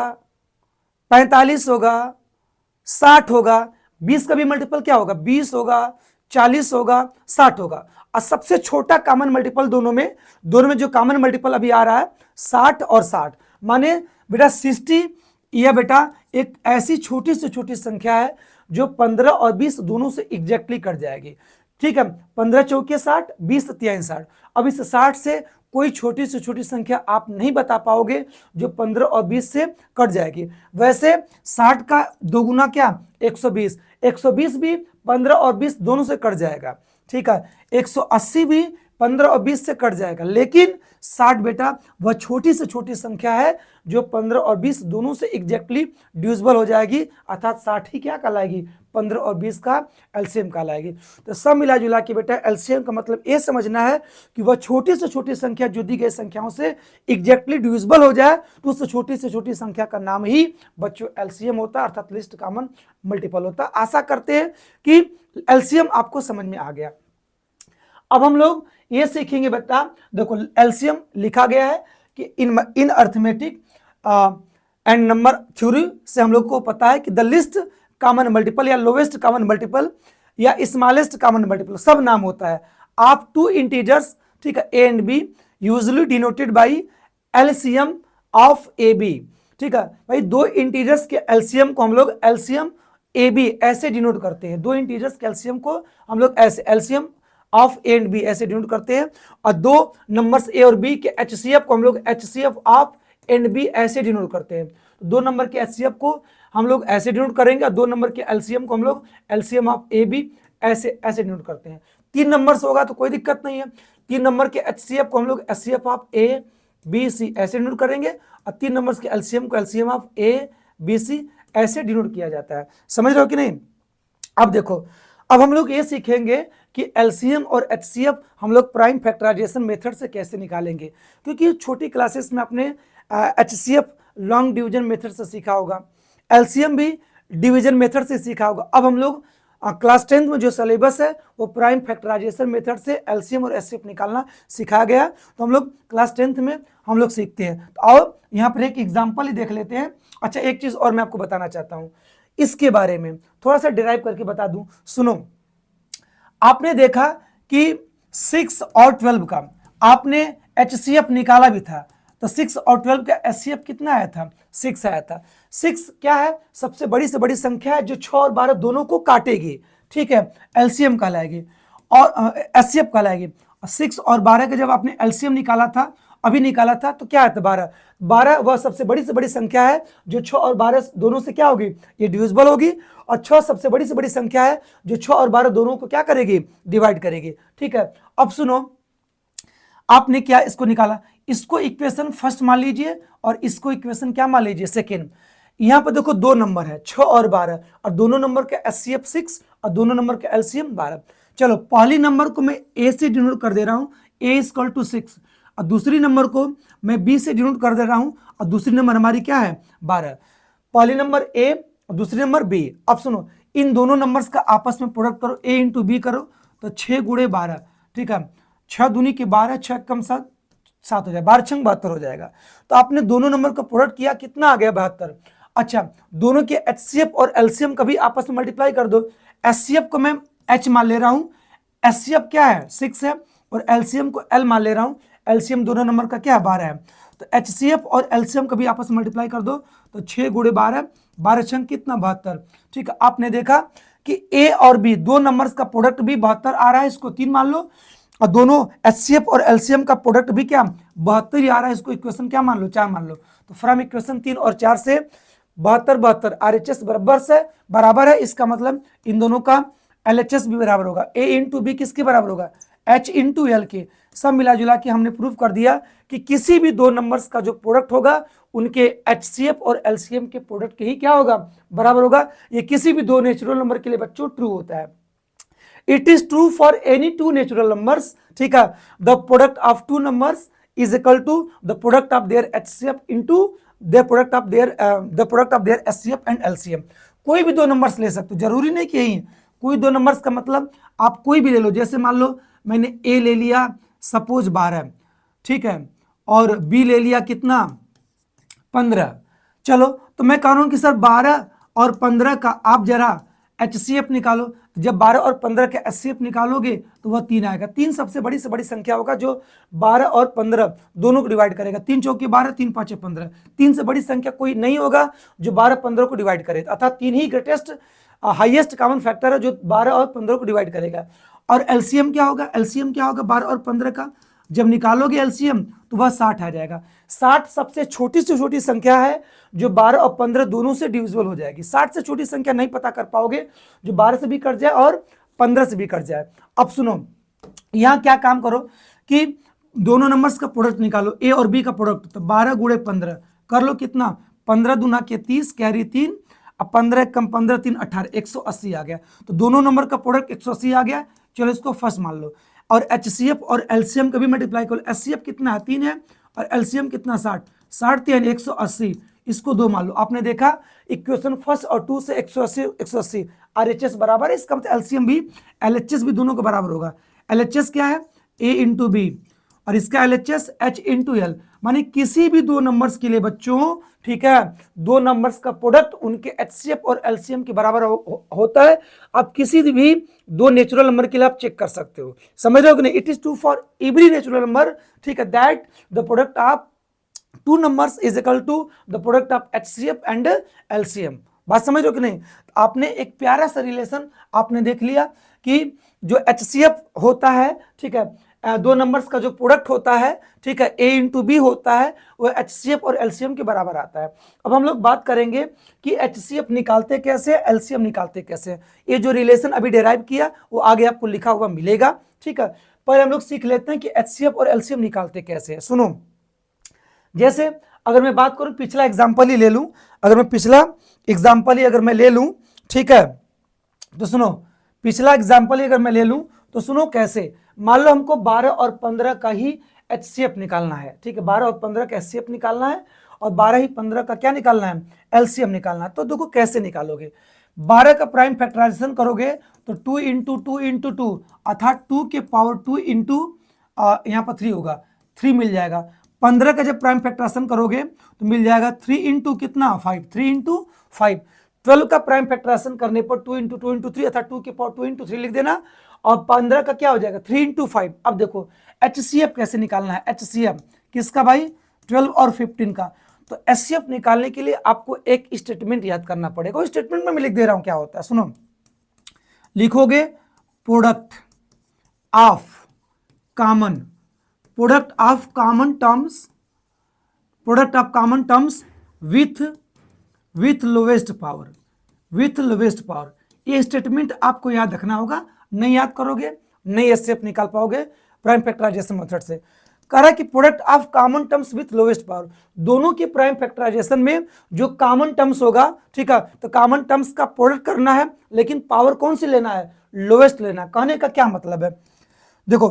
45 होगा, 60 होगा, 20 का भी मल्टीपल क्या होगा, 20 होगा, 40 होगा, 60 होगा। और सबसे छोटा कॉमन मल्टीपल दोनों में जो कॉमन मल्टीपल अभी आ रहा है 60 और 60, माने बेटा 60 यह बेटा एक ऐसी छोटी से छोटी संख्या है जो 15 और 20 दोनों से एग्जैक्टली कट जाएगी, ठीक है। 15 चौके 60, 20 तिहाई 60। अब इस 60 से कोई छोटी से छोटी संख्या आप नहीं बता पाओगे जो 15 और 20 से कट जाएगी। वैसे 60 का दोगुना क्या 120 भी 15 और 20 दोनों से कट जाएगा, ठीक है। 180 भी 15 और 20 से कट जाएगा, लेकिन 60 बेटा वह छोटी से छोटी संख्या है जो 15 और 20 दोनों से एग्जैक्टली डिविजिबल हो जाएगी, अर्थात 60 ही क्या कहलाएगी, 15 और 20 का एलसीएम कहलाएगी। तो सब मिला जुला के बेटा एलसीएम का मतलब ये समझना है कि वह छोटी से छोटी संख्या जो दी गई संख्याओं से एग्जैक्टली डिविजिबल हो जाए तो उस छोटी से छोटी संख्या का नाम ही बच्चों एलसीएम होता है, अर्थात लिस्ट कॉमन मल्टीपल होता है। आशा करते हैं कि एलसीएम आपको समझ में आ गया। अब हम लोग ये सीखेंगे बेटा, देखो एलसीएम लिखा गया है कि in arithmetic and number theory से हम लोग को पता है कि द लिस्ट कॉमन मल्टीपल या लोवेस्ट कॉमन मल्टीपल या स्मॉलेस्ट कॉमन मल्टीपल सब नाम होता है आप टू इंटीजर्स, ठीक है, A and B usually denoted by LCM of A B. ठीक है भाई, दो इंटीजर्स के एलसीएम को हम लोग एलसीएम ए बी ऐसे डिनोट करते हैं, दो इंटीजर्स के एलसीएम को हम लोग ऐसे LCM of A and B ऐसे डिनोट करते हैं, और दो नंबर्स ए और बी के एचसीएफ को हम लोग एचसीएफ ऑफ एंड बी ऐसे डिनोट करते हैं। तो दो नंबर के एचसीएफ को हम लोग ऐसे डिनोट करेंगे और दो नंबर के एलसीएम को हम लोग एलसीएम ऑफ ए बी ऐसे ऐसे डिनोट करते हैं। तीन नंबर से होगा तो कोई दिक्कत नहीं है, तीन नंबर के एचसीएफ को हम लोग HCF of A B C ऐसे डिनोट करेंगे और तीन नंबर के एलसीएम को LCM of A B C ऐसे डिनोट किया जाता है। समझ रहे हो कि नहीं? अब देखो, अब हम लोग ये सीखेंगे कि एलसीएम और एचसीएफ हम लोग प्राइम फैक्टराइजेशन मेथड से कैसे निकालेंगे, क्योंकि छोटी क्लासेस में आपने एचसीएफ लॉन्ग डिवीजन मेथड से सीखा होगा, एलसीएम भी डिवीजन मेथड से सीखा होगा। अब हम लोग क्लास 10th में जो सिलेबस है वो प्राइम फैक्टराइजेशन मेथड से एलसीएम और एचसीएफ निकालना सिखाया गया, तो हम लोग क्लास 10th में हम लोग सीखते हैं। तो आओ यहाँ पर एक एग्जाम्पल ही देख लेते हैं। अच्छा, एक चीज और मैं आपको बताना चाहता हूँ इसके बारे में, थोड़ा सा डिराइव करके बता दूं। सुनो, आपने देखा कि 6 और 12 का आपने एचसीएफ निकाला भी था, तो 6 और 12 का एचसीएफ कितना आया था? 6 आया था। 6 क्या है? सबसे बड़ी से बड़ी संख्या है जो 6 और 12 दोनों को काटेगी, ठीक है, एलसीएम कहलाएगी और एचसीएफ कहलाएगी। 6 और 12 का जब आपने एलसीएम निकाला था, अभी निकाला था, तो क्या आता? 12। 12 वह सबसे बड़ी से बड़ी संख्या है जो 6 और 12 दोनों से क्या होगी? ये डिविजिबल होगी, और 6 सबसे बड़ी से बड़ी संख्या है जो 6 और 12 दोनों को क्या करेगी? डिवाइड करेगी। ठीक है, अब सुनो, आपने क्या इसको निकाला, इसको इक्वेशन फर्स्ट मान लीजिए और इसको इक्वेशन क्या मान लीजिए? सेकेंड। यहां पर देखो दो नंबर है 6 और 12, और दोनों नंबर का एचसीएफ 6 और दोनों नंबर का एलसीएम 12। चलो, पहली नंबर को मैं ए से डिनोट कर दे रहा हूं, ए इक्वल टू 6, और दूसरी नंबर को मैं बी से डिनोट कर दे रहा हूं, और दूसरी नंबर हमारी क्या है? 12। पहली नंबर ए और दूसरी नंबर बी। अब सुनो, इन दोनों नंबर्स का आपस में प्रोडक्ट करो, ए इंटू बी करो, तो 6 गुणे 12, ठीक है, 6 दूनी के 12, 6 कम 7, 7 हो जाएगा, 12 6 72 हो जाएगा। तो आपने दोनों नंबर का प्रोडक्ट किया, कितना आ गया? 72। अच्छा, दोनों के एचसीएफ और एलसीएम का भी आपस में मल्टीप्लाई कर दो। एचसीएफ को मैं एच मान ले रहा हूं, एचसीएफ क्या है? 6 है, और एलसीएम को एल मान ले रहा हूं, एलसीएम दोनों नंबर का क्या है? 12 है। तो एचसीएफ और एलसीएम का भी आपस में मल्टीप्लाई कर दो, तो 6 गुणे 12, 12 छंग कितना? 72। ठीक है, आपने देखा कि ए और बी दो नंबर्स का प्रोडक्ट भी 72 आ रहा है, इसको 3 मान लो, और दोनों एचसीएफ और एलसीएम का प्रोडक्ट भी क्या 72 ही आ रहा है, इसको इक्वेशन क्या मान लो? 4 मान लो। तो फ्रॉम इक्वेशन 3 और 4 से 72 72 आरएचएस बराबर है, इसका मतलब इन दोनों का एलएचएस भी बराबर होगा। ए इंटू बी किसके बराबर होगा? एच इंटू एल के। सब मिला जुला के हमने प्रूव कर दिया कि किसी भी दो नंबर्स का जो प्रोडक्ट होगा उनके एचसीएफ और एलसीएम के प्रोडक्ट के ही क्या होगा? बराबर होगा। ये किसी भी दो नेचुरल नंबर के लिए बच्चों ट्रू होता है। It is true for any two natural numbers, ठीक है। The product of two numbers is equal to the product of their HCF into the product of their HCF and LCM. कोई भी दो नंबर्स ले सकते हो, जरूरी नहीं कि यही कोई दो नंबर्स का मतलब आप कोई भी ले लो। जैसे मान लो मैंने ए ले लिया सपोज 12, ठीक है, और बी ले लिया कितना? 15। चलो, तो मैं कह रहा हूं कि सर 12 और 15 का आप जरा एचसीएफ निकालो। जब 12 और 15 का एचसीएफ निकालोगे तो वह 3 आएगा। 3 सबसे बड़ी से बड़ी संख्या होगा जो 12 और 15 दोनों को डिवाइड करेगा। 3 चौके 12, 3 पाँचे 15। 3 से बड़ी संख्या कोई नहीं होगा जो 12 15 को डिवाइड करे, अर्थात 3 ही ग्रेटेस्ट हाईएस्ट कॉमन फैक्टर है जो 12 और 15 को डिवाइड करेगा। और एलसीएम क्या होगा? एलसीएम क्या होगा 12 और 15 का? जब निकालोगे एलसीएम तो वह 60 आ जाएगा। 60 सबसे छोटी से छोटी संख्या है जो 12 और 15 दोनों से डिविजिबल हो जाएगी। 60 से छोटी संख्या नहीं पता कर पाओगे जो 12 से भी कट जाए और 15 से भी कट जाए। अब सुनो, यहाँ क्या काम करो कि दोनों नंबर्स का प्रोडक्ट निकालो, ए और बी का प्रोडक्ट, तो 12 गुणे 15 कर लो कितना, 15 दूना के 30, कैरी 3, अब 15 कम 15 3 18, 180 आ गया। तो दोनों नंबर का प्रोडक्ट 180 आ गया। चलो इसको फर्स्ट मान लो, और एचसीएफ और एलसीएम का भी मल्टीप्लाई करो। एचसीएफ कितना है 3 है, और एलसीएम कितना 60, 60 3 180, इसको 2 मान लो। आपने देखा इक्वेशन फर्स्ट और 2 से 180 180 आरएचएस बराबर है, इसका मतलब एलसीएम भी एलएचएस भी दोनों का बराबर होगा। एलएचएस क्या है, ए इंटू बी, और इसका एलएचएस एच इंटू एल, माने किसी भी दो नंबर्स के लिए बच्चों, ठीक है, दो नंबर्स का प्रोडक्ट उनके एचसीएफ और एलसीएम के बराबर होता है। आप किसी भी दो नेचुरल नंबर के लिए आप चेक कर सकते हो, समझ रहे हो कि नहीं। It is true for every natural number, ठीक है, that the product of two numbers is equal to the product of HCF and LCM. बात समझ रहे हो कि नहीं। आपने एक प्यारा सा रिलेशन आपने देख लिया कि जो एचसीएफ होता है, ठीक है, दो नंबर्स का जो प्रोडक्ट होता है, ठीक है, ए इंटू बी होता है, वो एचसीएफ और एलसीएम के बराबर आता है। अब हम लोग बात करेंगे कि एचसीएफ निकालते कैसे, एलसीएम निकालते कैसे। ये जो रिलेशन अभी डिराइव किया वो आगे आपको लिखा हुआ मिलेगा, ठीक है। पहले हम लोग सीख लेते हैं कि एचसीएफ और एलसीएम निकालते कैसे। सुनो, जैसे अगर मैं बात करूं, पिछला एग्जाम्पल ही ले लूं, अगर मैं पिछला एग्जाम्पल ही अगर मैं ले लूं, ठीक है, तो सुनो, पिछला एग्जाम्पल ही अगर मैं ले लूं तो सुनो कैसे। मान लो हमको 12 और 15 का ही एचसीएफ निकालना है, ठीक है, 12 और 15 का एचसीएफ निकालना है, और 12 ही 15 का क्या निकालना है, एलसीएम निकालना है। तो देखो कैसे निकालोगे। 12 का प्राइम फैक्टराइजेशन करोगे तो 2 इंटू 2 इंटू 2 अर्थात 2 के पावर 2 इंटू यहाँ पर 3 होगा, 3 मिल जाएगा। 15 का जब प्राइम फैक्टराइजेशन करोगे तो मिल जाएगा 3 इंटू कितना 5, 3 इंटू 5। 12 का प्राइम फैक्टराइजेशन करने पर 2 इंटू 2 इंटू 3 अर्थात 2 के पावर 2 इंटू 3 लिख देना, और 15 का क्या हो जाएगा 3 इंटू 5। अब देखो एचसीएफ कैसे निकालना है। एचसीएफ किसका भाई, 12 और 15 का। तो एचसीएफ निकालने के लिए आपको एक स्टेटमेंट याद करना पड़ेगा। उस स्टेटमेंट में मैं लिख दे रहा हूं क्या होता है, सुनो। लिखोगे product of common, product of common terms, product of common terms with lowest power, with lowest power. ये स्टेटमेंट आपको याद रखना होगा, नहीं याद करोगे नहीं एचसीएफ निकाल पाओगे प्राइम फैक्टराइजेशन मेथड से। कह रहा है कि product of common terms with lowest power, दोनों के प्राइम फैक्टराइजेशन में जो कॉमन टर्म्स होगा, ठीक है, तो कॉमन टर्म्स का प्रोडक्ट करना है, लेकिन पावर कौन सी लेना है, लोवेस्ट लेना। कहने का क्या मतलब है, देखो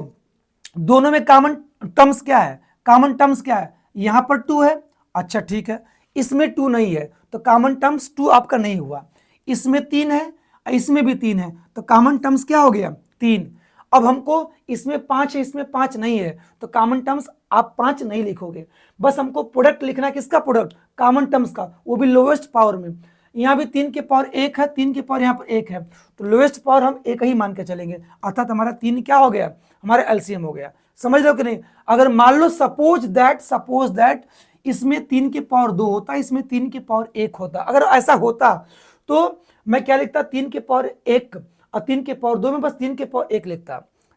दोनों में कॉमन टर्म्स क्या है, कॉमन टर्म्स क्या है, यहां पर 2 है, अच्छा ठीक है, इसमें 2 नहीं है तो कॉमन टर्म्स 2 आपका नहीं हुआ। इसमें 3 है, इसमें भी 3 है, तो कॉमन टर्म्स क्या हो गया 3। अब हमको इसमें 5 है, इसमें 5 नहीं है, तो कॉमन टर्म्स आप 5 नहीं लिखोगे, बस हमको प्रोडक्ट लिखना है। किसका प्रोडक्ट, कॉमन टर्म्स का, वो भी लोवेस्ट पावर में। यहाँ भी 3 के पावर 1 है, 3 के पावर यहाँ पर 1 है, तो लोवेस्ट पावर हम 1 ही मान के चलेंगे, अर्थात हमारा 3 क्या हो गया, हमारा एलसीएम हो गया। समझ रहे हो कि नहीं। अगर मान लो सपोज दैट इसमें 3 के पावर 2 होता, इसमें 3 के पावर 1 होता, अगर ऐसा होता तो मैं क्या लिखता, 3 के पावर 1 और 3 के पावर 2 में बस 3 के पावर 1 लिखता।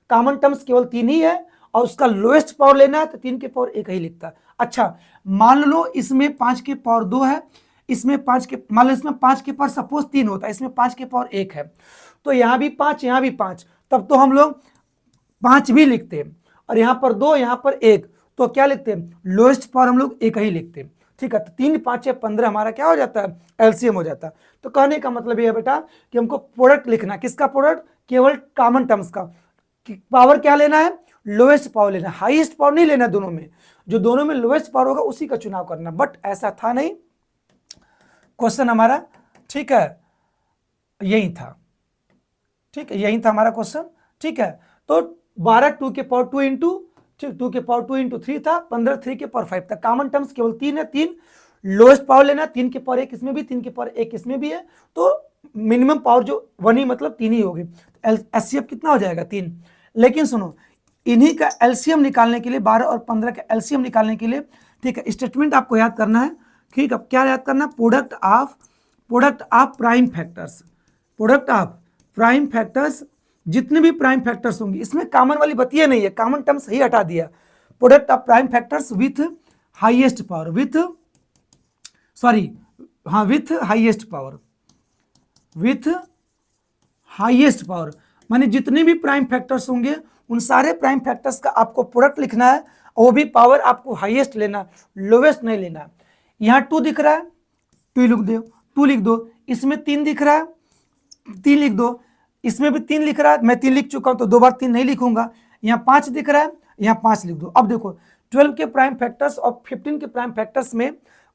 कॉमन टर्म्स केवल 3 ही है और उसका लोएस्ट पावर लेना है तो 3 के पावर 1 ही लिखता। अच्छा मान लो इसमें 5 के पावर 2 है, इसमें 5 के, मान लो इसमें 5 के पावर सपोज 3 होता है, इसमें 5 के पावर 1 है, तो यहां भी 5 यहां भी 5, तब तो हम लोग 5 भी लिखते हैं, और यहां पर 2 यहां पर 1, तो क्या लिखते हैं, लोएस्ट पावर हम लोग 1 ही लिखते हैं, ठीक है। तो 3 5 15 हमारा क्या हो जाता है, एलसीएम हो जाता है। तो कहने का मतलब ये है बेटा कि हमको प्रोडक्ट लिखना, किसका प्रोडक्ट, केवल कॉमन टर्म्स का। पावर क्या लेना है, लोएस्ट पावर लेना, हाईएस्ट पावर नहीं लेना, दोनों में जो दोनों में लोएस्ट पावर होगा उसी का चुनाव करना, बट ऐसा था नहीं क्वेश्चन हमारा, ठीक है, यही था, ठीक है, यही था हमारा क्वेश्चन, ठीक है। तो 12 2 के पावर 2 इंटू, ठीक, 2 के पावर 2 इंटू 3 था, 15 3 के पावर 5 था। कॉमन टर्म्स केवल 3 है, 3 लोएस्ट पावर लेना, 3 के पावर 1 इसमें भी, 3 के पावर 1 इसमें भी है, तो मिनिमम पावर जो 1 ही मतलब 3 ही होगी। एचसीएफ कितना हो जाएगा 3। लेकिन सुनो, इन्हीं का एलसीएम निकालने के लिए, 12 और 15 का एलसीएम निकालने के लिए, ठीक है, स्टेटमेंट आपको याद करना है, ठीक है। क्या याद करना, product of prime factors, product of prime factors, जितने भी प्राइम फैक्टर्स होंगे, इसमें कॉमन वाली बतिया नहीं है, कॉमन टर्म सही हटा दिया। Product of prime factors with highest power, with highest power, माने जितने भी प्राइम फैक्टर्स होंगे उन सारे प्राइम फैक्टर्स का आपको प्रोडक्ट लिखना है, वो भी पावर आपको हाईएस्ट लेना, लोवेस्ट नहीं लेना। यहाँ 2 दिख रहा है, 2 लिख दो, 2 लिख दो। इसमें 3 दिख रहा है, 3 लिख दो। इसमें भी 3 लिख रहा है, मैं 3 लिख चुका हूं तो 2 बार 3 नहीं लिखूंगा। यहाँ 5 दिख रहा है, यहाँ 5 लिख दो। अब देखो 12 के प्राइम फैक्टर्स और 15 के प्राइम फैक्टर्स में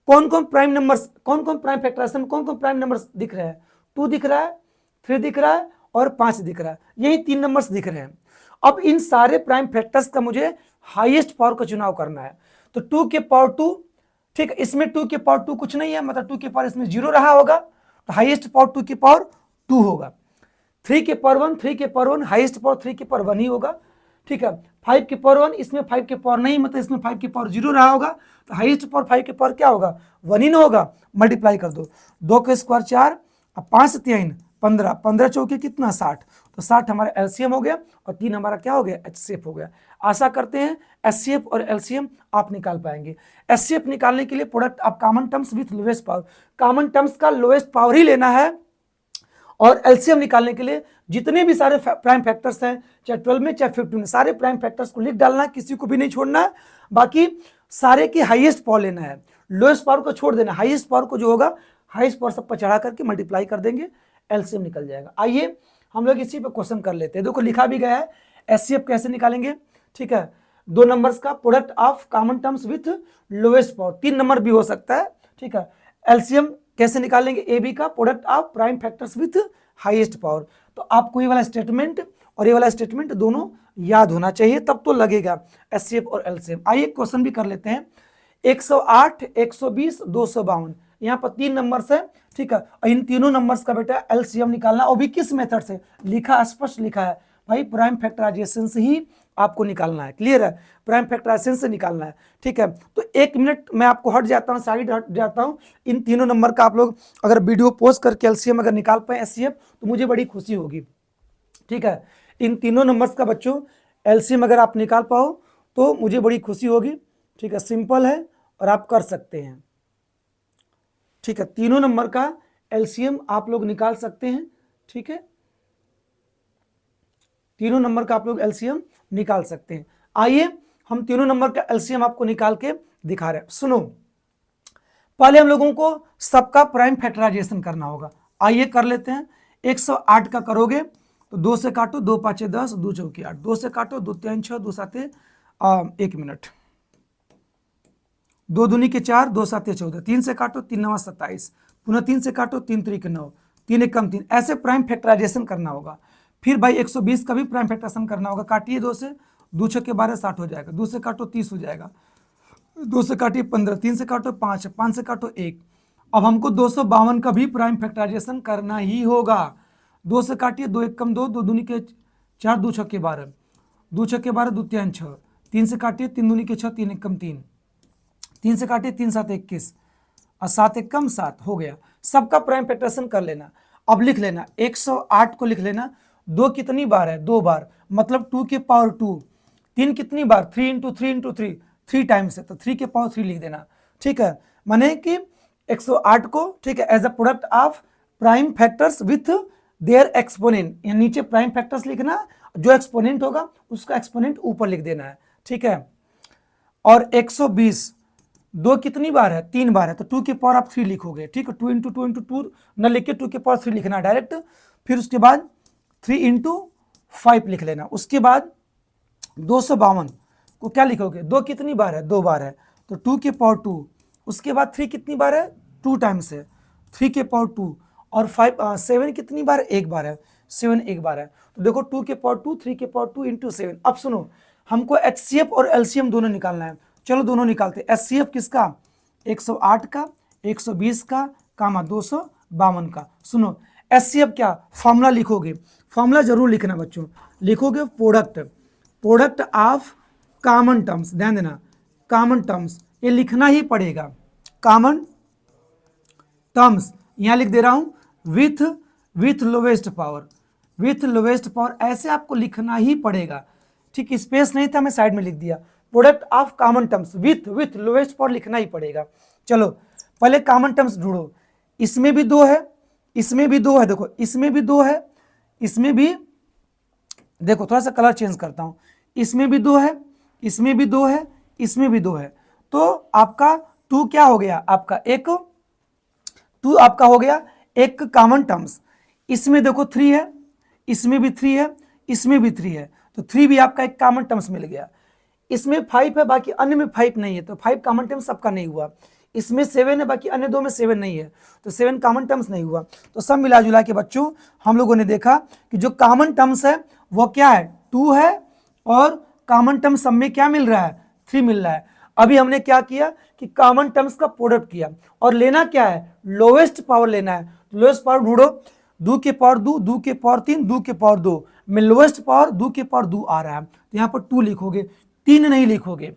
कौन कौन प्राइम नंबर्स, कौन कौन प्राइम फैक्टर्स में कौन कौन प्राइम नंबर्स दिख रहे हैं? 2 दिख रहा है, 3 दिख रहा है और 5 दिख रहा है, यही 3 नंबर्स दिख रहे हैं। अब इन सारे प्राइम फैक्टर्स का मुझे हाईएस्ट पावर का चुनाव करना है। तो 2 के पावर 2, ठीक है, इसमें 2 के पावर 2 कुछ नहीं है, मतलब 2 के पावर इसमें 0 रहा होगा, तो हाईएस्ट पावर 2 के पावर 2 होगा। 3 के पावर 1, 3 के पावर 1, हाईएस्ट पावर 3 के पावर 1 ही होगा, ठीक है। 5 के पावर 1, इसमें 5 के पावर नहीं, मतलब इसमें 5 के पावर 0 रहा होगा, तो हाईएस्ट पावर 5 के पावर क्या होगा? 1 ही ना होगा। मल्टीप्लाई कर दो, 2 का स्क्वायर 4, 5 3 15, 15 चौके कितना? 60, तो 60 हमारा एलसीएम हो गया और 3 हमारा क्या हो गया? एचसीएफ हो गया। आशा करते हैं एचसीएफ और एलसीएम आप निकाल पाएंगे। एचसीएफ निकालने के लिए product of common terms with lowest power, common terms का लोएस्ट पावर ही लेना है। और एलसीएम निकालने के लिए जितने भी सारे प्राइम फैक्टर्स हैं, चाहे 12 में चाहे 15 में, सारे प्राइम फैक्टर्स को लिख डालना है, किसी को भी नहीं छोड़ना है। बाकी सारे की हाईएस्ट पावर लेना है, लोएस्ट पावर को छोड़ देना, हाईएस्ट पावर को जो होगा हाईएस्ट पावर सब पर चढ़ा करके मल्टीप्लाई कर देंगे, एलसीएम निकल जाएगा। आइए हम लोग इसी पे क्वेश्चन कर लेते हैं। देखो लिखा भी गया है एचसीएफ कैसे निकालेंगे, ठीक है। 2 नंबर्स का product of common terms with lowest power, 3 number भी हो सकता है, ठीक है। एलसीएम कैसे निकालेंगे? ए बी का product of prime factors with highest power. तो आपको ये वाला स्टेटमेंट और ये वाला स्टेटमेंट दोनों याद होना चाहिए, तब तो लगेगा एचसीएफ और एलसीएम। आइए क्वेश्चन भी कर लेते हैं। 108, 120, 252, यहाँ पर 3 नंबर्स है, ठीक है। और इन तीनों नंबर्स का बेटा एलसीएम निकालना, और भी किस मेथड से लिखा, स्पष्ट लिखा है भाई, प्राइम फैक्टराइजेशन से ही आपको निकालना है। क्लियर है? प्राइम फैक्टराइजेशन से निकालना है, ठीक है। तो 1 मिनट मैं आपको हट जाता हूँ, साइड हट जाता हूँ। इन तीनों नंबर का आप लोग अगर वीडियो पोस्ट करके एलसीएम अगर निकाल पाए एचसीएफ, तो मुझे बड़ी खुशी होगी, ठीक है। इन तीनों नंबर्स का बच्चों एलसीएम अगर आप निकाल पाओ तो मुझे बड़ी खुशी होगी, ठीक है। सिंपल है और आप कर सकते हैं, ठीक है। तीनों नंबर का एलसीएम आप लोग निकाल सकते हैं, ठीक है। तीनों नंबर का आप लोग एलसीएम निकाल सकते हैं। आइए हम तीनों नंबर का एलसीएम आपको निकाल के दिखा रहे हैं। सुनो, पहले हम लोगों को सबका प्राइम फैक्टराइजेशन करना होगा। आइए कर लेते हैं। 108 का करोगे तो 2 से काटो, 2 5 10, 2 चौकी 8, 2 से काटो, 2 3 6, 2 7 1 मिनट, 2 दूनी के 4, 2 7 14, 3 से काटो, 3 9 27, पुनः 3 से काटो, 3 3 9, 3 1 कम 3, ऐसे प्राइम फैक्टराइजेशन करना होगा। फिर भाई 120 का भी प्राइम फैक्टराइजेशन करना होगा। काटिए 2 से, 2 6 के 12, 60 हो जाएगा, 2 से काटो 30 हो जाएगा, 2 से काटिए 15, 3 से काटो 5, 5 से काटो 1। अब हमको 252 का भी प्राइम फैक्टराइजेशन करना ही होगा। 2 से काटिए, 2 1 कम 2, 2 दूनी के 4, 2 6 के 12, 2 6 के 12, 2 3 6, 3 से काटिए, 3 दूनी के 6, 3 1 कम 3, 3 से काटिए, 3 7 21 और 7 1 कम 7 हो गया। सबका प्राइम फैक्टराइजेशन कर लेना। अब लिख लेना 108 को लिख लेना। 2 कितनी बार है? 2 बार, मतलब 2 के पावर 2। 3 कितनी बार? 3 इंटू 3 इंटू 3, 3 टाइम्स है, तो 3 के पावर 3 लिख देना, ठीक है। माने कि 108 को, ठीक है, as a product of prime factors with their exponent, यहाँ नीचे प्राइम फैक्टर्स लिखना, जो एक्सपोनेंट होगा उसका एक्सपोनेंट ऊपर लिख देना है, ठीक है। और 120 2 कितनी बार है? 3 बार है, तो 2 के पावर आप 3 लिखोगे, ठीक है। 2 इंटू 2 इंटू 2 न लिख के 2 के पावर 3 लिखना डायरेक्ट। फिर उसके बाद 3 इंटू 5 लिख लेना। उसके बाद 252 को क्या लिखोगे? 2 कितनी बार है? 2 बार है, तो 2 के पावर 2। उसके बाद 3 कितनी बार है? 2 टाइम्स है, 3 के पावर 2। और 7 कितनी बार? 1 बार है, 7 1 बार है। तो देखो 2 के पावर 2, 3 के पावर 2 इंटू 7। अब सुनो, हमको एचसीएफ और एलसीएम दोनों निकालना है। चलो दोनों निकालते हैं। एचसीएफ किसका? 108 का, 120 का, 252 का। सुनो एचसीएफ क्या फॉर्मूला लिखोगे, फॉर्मूला जरूर लिखना बच्चों। लिखोगे प्रोडक्ट ऑफ कॉमन टर्म्स, ध्यान देना, कॉमन टर्म्स ये लिखना ही पड़ेगा। कॉमन टर्म्स यहां लिख दे रहा हूं, with lowest power, with lowest power ऐसे आपको लिखना ही पड़ेगा, ठीक। स्पेस नहीं था, मैं साइड में लिख दिया। Product of common terms with lowest power लिखना ही पड़ेगा। चलो पहले कॉमन टर्म्स ढूंढो। इसमें भी 2 है, इसमें भी 2 है, देखो इसमें भी 2 है, इसमें भी देखो थोड़ा सा कलर चेंज करता हूं, इसमें भी 2 है, इसमें भी 2 है, इसमें भी 2 है, तो आपका 2 क्या हो गया, आपका एक 2 आपका हो गया एक कॉमन टर्म्स। इसमें देखो 3 है, इसमें भी 3 है, इसमें भी 3 है, तो 3 भी आपका एक कॉमन टर्म्स मिल गया। इसमें 5 है, बाकी अन्य में 5 नहीं है, तो 5 कॉमन टर्म्स सबका नहीं हुआ। इसमें 7 है, बाकी अन्य 2 में 7 नहीं है, तो 7 कॉमन टर्म्स नहीं हुआ। तो सब मिला जुला के बच्चों हम लोगों ने देखा कि जो कॉमन टर्म्स है वो क्या है, 2 है, और कॉमन टर्म सब में क्या मिल रहा है, 3 मिल रहा है। अभी हमने क्या किया कि कॉमन टर्म्स का प्रोडक्ट किया, और लेना क्या है, लोएस्ट पावर लेना है। लोएस्ट पावर ढूंढो, 2 के पावर 2, 2 के पावर 3, 2 के पावर 2 में लोएस्ट पावर 2 के पावर 2 आ रहा है, तो यहाँ पर 2 लिखोगे, 3 नहीं लिखोगे।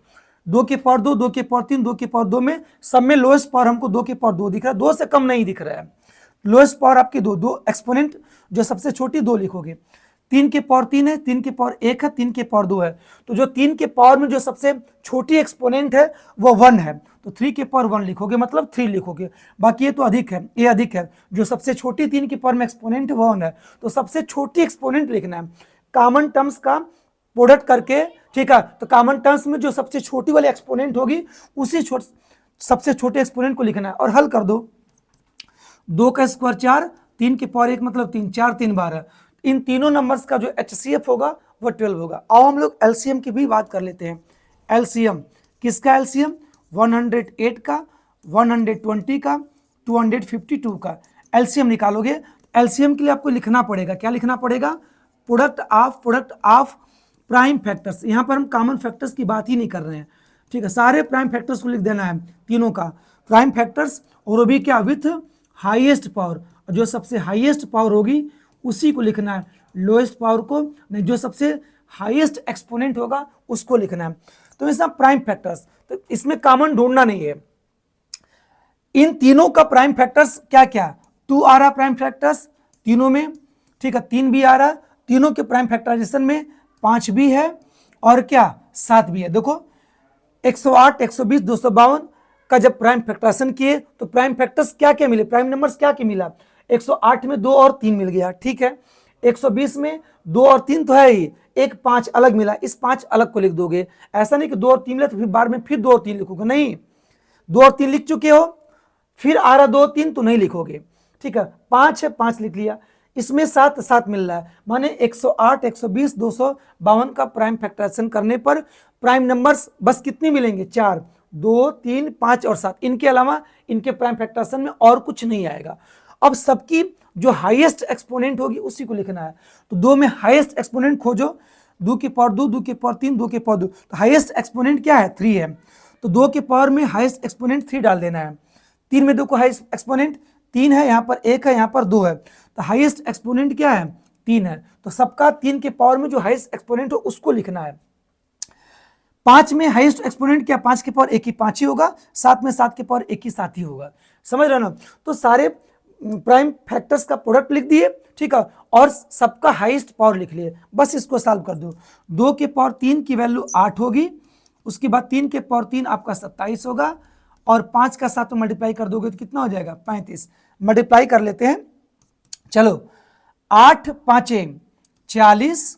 2 के पावर 2, 2 के पावर 3, 2 के पावर 2 में सब में लोएस्ट पावर हमको 2 के पावर 2 दिख रहा है, 2 से कम नहीं दिख रहा है। लोएस्ट पावर आपकी 2, 2 एक्सपोनेंट जो सबसे छोटी 2 लिखोगे। 3 के पावर 3 है, 3 के पावर 1 है, 3 के पावर 2 है, तो जो 3 के पावर में जो सबसे छोटी एक्सपोनेंट है वो 1 है, तो 3 के पावर 1 लिखोगे, मतलब 3 लिखोगे। बाकी ये तो अधिक है, ये अधिक है, जो सबसे छोटी 3 के पावर में एक्सपोनेंट है वो 1 है, तो सबसे छोटी एक्सपोनेंट लिखना है कॉमन टर्म्स का प्रोडक्ट करके, ठीक है। तो कॉमन टर्म्स में जो सबसे छोटी वाली एक्सपोनेंट होगी उसी सबसे छोटे एक्सपोनेंट को लिखना है, और हल कर दो। 2 का स्क्वायर 4, 3 के पावर 1 मतलब 3, 4 3 12, इन तीनों नंबर्स का जो HCF होगा वो 12 होगा। आओ हम लोग LCM की भी बात कर लेते हैं। LCM किसका, LCM 108 का, 120 का, 252 का LCM निकालोगे। LCM के लिए आपको लिखना पड़ेगा, क्या लिखना पड़ेगा, प्रोडक्ट ऑफ प्राइम फैक्टर्स। यहाँ पर हम कॉमन फैक्टर्स की बात ही नहीं कर रहे हैं, ठीक है, सारे प्राइम फैक्टर्स को लिख देना है, तीनों का प्राइम फैक्टर्स, और वो भी क्या, विथ हाईएस्ट पावर, जो सबसे हाईएस्ट पावर होगी उसी को लिखना है, लोएस्ट पावर को नहीं, जो सबसे हाईएस्ट एक्सपोनेंट होगा उसको लिखना है। तो इसमें प्राइम फैक्टर्स, तो इसमें कॉमन ढूंढना नहीं है, इन तीनों का प्राइम फैक्टर्स क्या क्या, 2 आ रहा प्राइम फैक्टर्स तीनों में, ठीक है, 3 भी आ रहा, तीनों के प्राइम फैक्टराइजेशन में 5 भी है, और क्या 7 भी है। देखो 108, 120, 252 का जब प्राइम फैक्टराइजेशन किए तो प्राइम फैक्टर्स क्या क्या मिले, प्राइम नंबर्स क्या क्या मिला, 108 में 2 और 3 मिल गया, ठीक है। 120 में 2 और 3 तो है ही, एक 5 अलग मिला, इस 5 अलग को लिख दोगे। ऐसा नहीं कि 2 और 3 मिले तो फिर बार में फिर 2 और 3 लिखोगे, नहीं, 2 और 3 लिख चुके हो, फिर आ रहा 2 और 3 तो नहीं लिखोगे, ठीक है। 5 है, 5 लिख लिया, इसमें 7 7 मिल रहा है, माने 108, 120, 252 का प्राइम फैक्टराइजेशन करने पर प्राइम नंबर्स बस कितने मिलेंगे, 4, 2, 3, 5 और 7, इनके अलावा इनके प्राइम फैक्टराइजेशन में और कुछ नहीं आएगा। अब सबकी जो हाईएस्ट एक्सपोनेंट होगी उसी को लिखना है, तो 2 में हाईएस्ट एक्सपोनेंट खोजो, 2 के पावर 2, 2 के पावर 3, 2 के पावर 2, तो हाईएस्ट एक्सपोनेंट क्या है, 3 है, तो 2 के पावर में हाईएस्ट एक्सपोनेंट 3 डाल देना है। 3 में 2 को हाईएस्ट एक्सपोनेंट 3 है, यहाँ पर 1 है, यहाँ पर 2 है, तो हाईएस्ट एक्सपोनेंट क्या है, 3 है, तो सबका 3 के पावर में जो हाईएस्ट एक्सपोनेंट हो उसको लिखना है। 5 में हाईएस्ट एक्सपोनेंट क्या, 5 के पावर 1 ही 5 ही होगा, 7 में 7 के पावर 1 ही 7 ही होगा, समझ रहे हो ना। तो सारे प्राइम फैक्टर्स का प्रोडक्ट लिख दिए, ठीक है, और सबका हाईएस्ट पावर लिख लिए, बस इसको सॉल्व कर दो। 2 के पावर 3 की वैल्यू 8 होगी, उसके बाद 3 के पावर 3 आपका 27 होगा, और 5 का 7 मल्टीप्लाई कर दोगे तो कितना हो जाएगा, 35। मल्टीप्लाई कर लेते हैं, चलो, 8 5 40,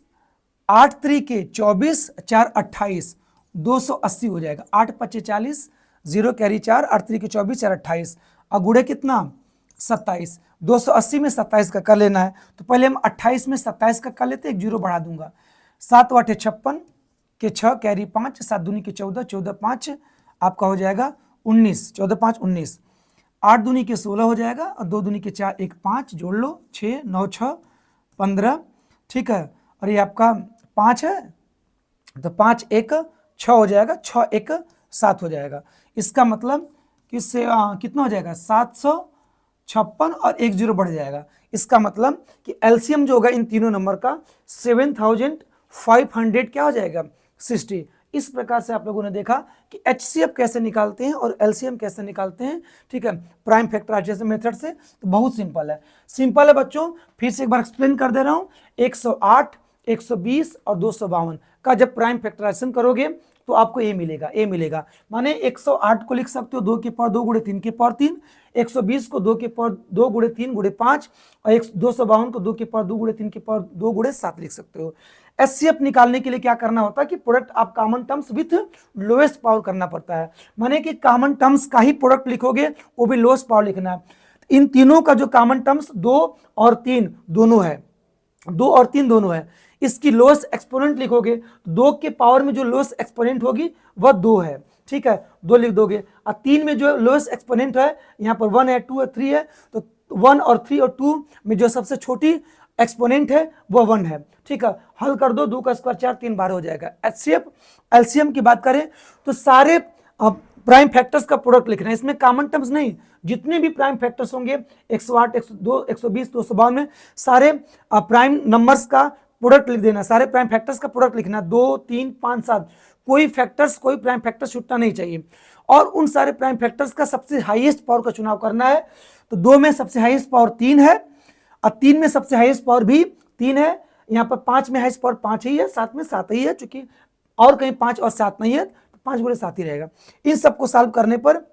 8 3 के 24, 4 28, 280 हो जाएगा। 8 5 40, 0 कैरी 4, 8 3 के 24, 4 28, और गुड़े कितना 27, 280 में 27 का कर लेना है, तो पहले हम 28 में 27 का कर लेते हैं, एक 0 बढ़ा दूंगा, 7 8 56 के 6 कैरी 5, 7 दूनी के 14, 14 5 आपका हो जाएगा 19, 14 5 19, 8 दूनी के 16 हो जाएगा, और 2 दूनी के 4 1 5 जोड़ लो, 6 9 6 15, ठीक है, और ये आपका 5 है, तो 5 1 6 हो जाएगा, 6 1 7 हो जाएगा। इसका मतलब कि इससे कितना हो जाएगा, 756, और 1 0 बढ़ जाएगा। इसका मतलब कि एलसीएम जो होगा इन तीनों नंबर का 7500 क्या हो जाएगा, 60। इस प्रकार से आप लोगों ने देखा कि HCF कैसे निकालते हैं और LCM कैसे निकालते हैं, ठीक है, प्राइम फैक्टराइजेशन मेथड से। तो बहुत सिंपल है बच्चों, फिर से एक बार एक्सप्लेन कर दे रहा हूँ। 108, 120 और 252 का जब प्राइम फैक्टराइजेशन करोगे तो आपको ए मिलेगा, ए मिलेगा। माने 108 को लिख सकते हो 2 की पावर 2 गुणे 3 की पावर 3, 120 को 2 की पावर 2 गुणे 3 गुणे 5 और 252 को 2 की पावर 2 गुणे 3 की पावर 2 गुणे 7 लिख सकते हो। एचसीएफ निकालने के लिए क्या करना होता है कि product of common terms with lowest power करना पड़ता है। माने कि कॉमन टर्म्स का ही प्रोडक्ट लिखोगे, वो भी लोएस्ट पावर लिखना है। इन तीनों का जो कॉमन टर्म्स 2 और 3 दोनों है, 2 और 3 दोनों है, इसकी लोएस्ट एक्सपोनेंट लिखोगे तो 2 के पावर में जो लोएस्ट एक्सपोनेंट होगी वह 2 है, ठीक है, 2 लिख दोगे। और 3 में जो लोएस्ट एक्सपोनेंट है यहाँ पर 1 है, 2 है, 3 है, तो 1 और 3 और 2 में जो सबसे छोटी एक्सपोनेंट है वो 1 है, ठीक है। हल कर दो, 2 का स्क्वायर 4, 3 12 हो जाएगा। एचसीएफ एलसीएम की बात करें तो सारे प्राइम फैक्टर्स का प्रोडक्ट लिखना है, इसमें कॉमन टर्म्स नहीं, जितने भी प्राइम फैक्टर्स होंगे 108, 102, 120, 252 में सारे प्राइम नंबर्स का प्रोडक्ट लिख देना, सारे प्राइम फैक्टर्स का प्रोडक्ट लिखना, 2, 3, 5, 7, कोई प्राइम फैक्टर छूटना नहीं चाहिए। और उन सारे प्राइम फैक्टर्स का सबसे हाईएस्ट पावर का चुनाव करना है। तो 2 में सबसे हाईएस्ट पावर 3 है और 3 में सबसे हाईएस्ट पावर भी 3 है। यहाँ पर 5 में हाईएस्ट पावर 5 ही है, 7 में 7 ही है, चूंकि और कहीं 5 और 7 नहीं है तो 5 गुणे 7 ही रहेगा। इन सबको सॉल्व करने पर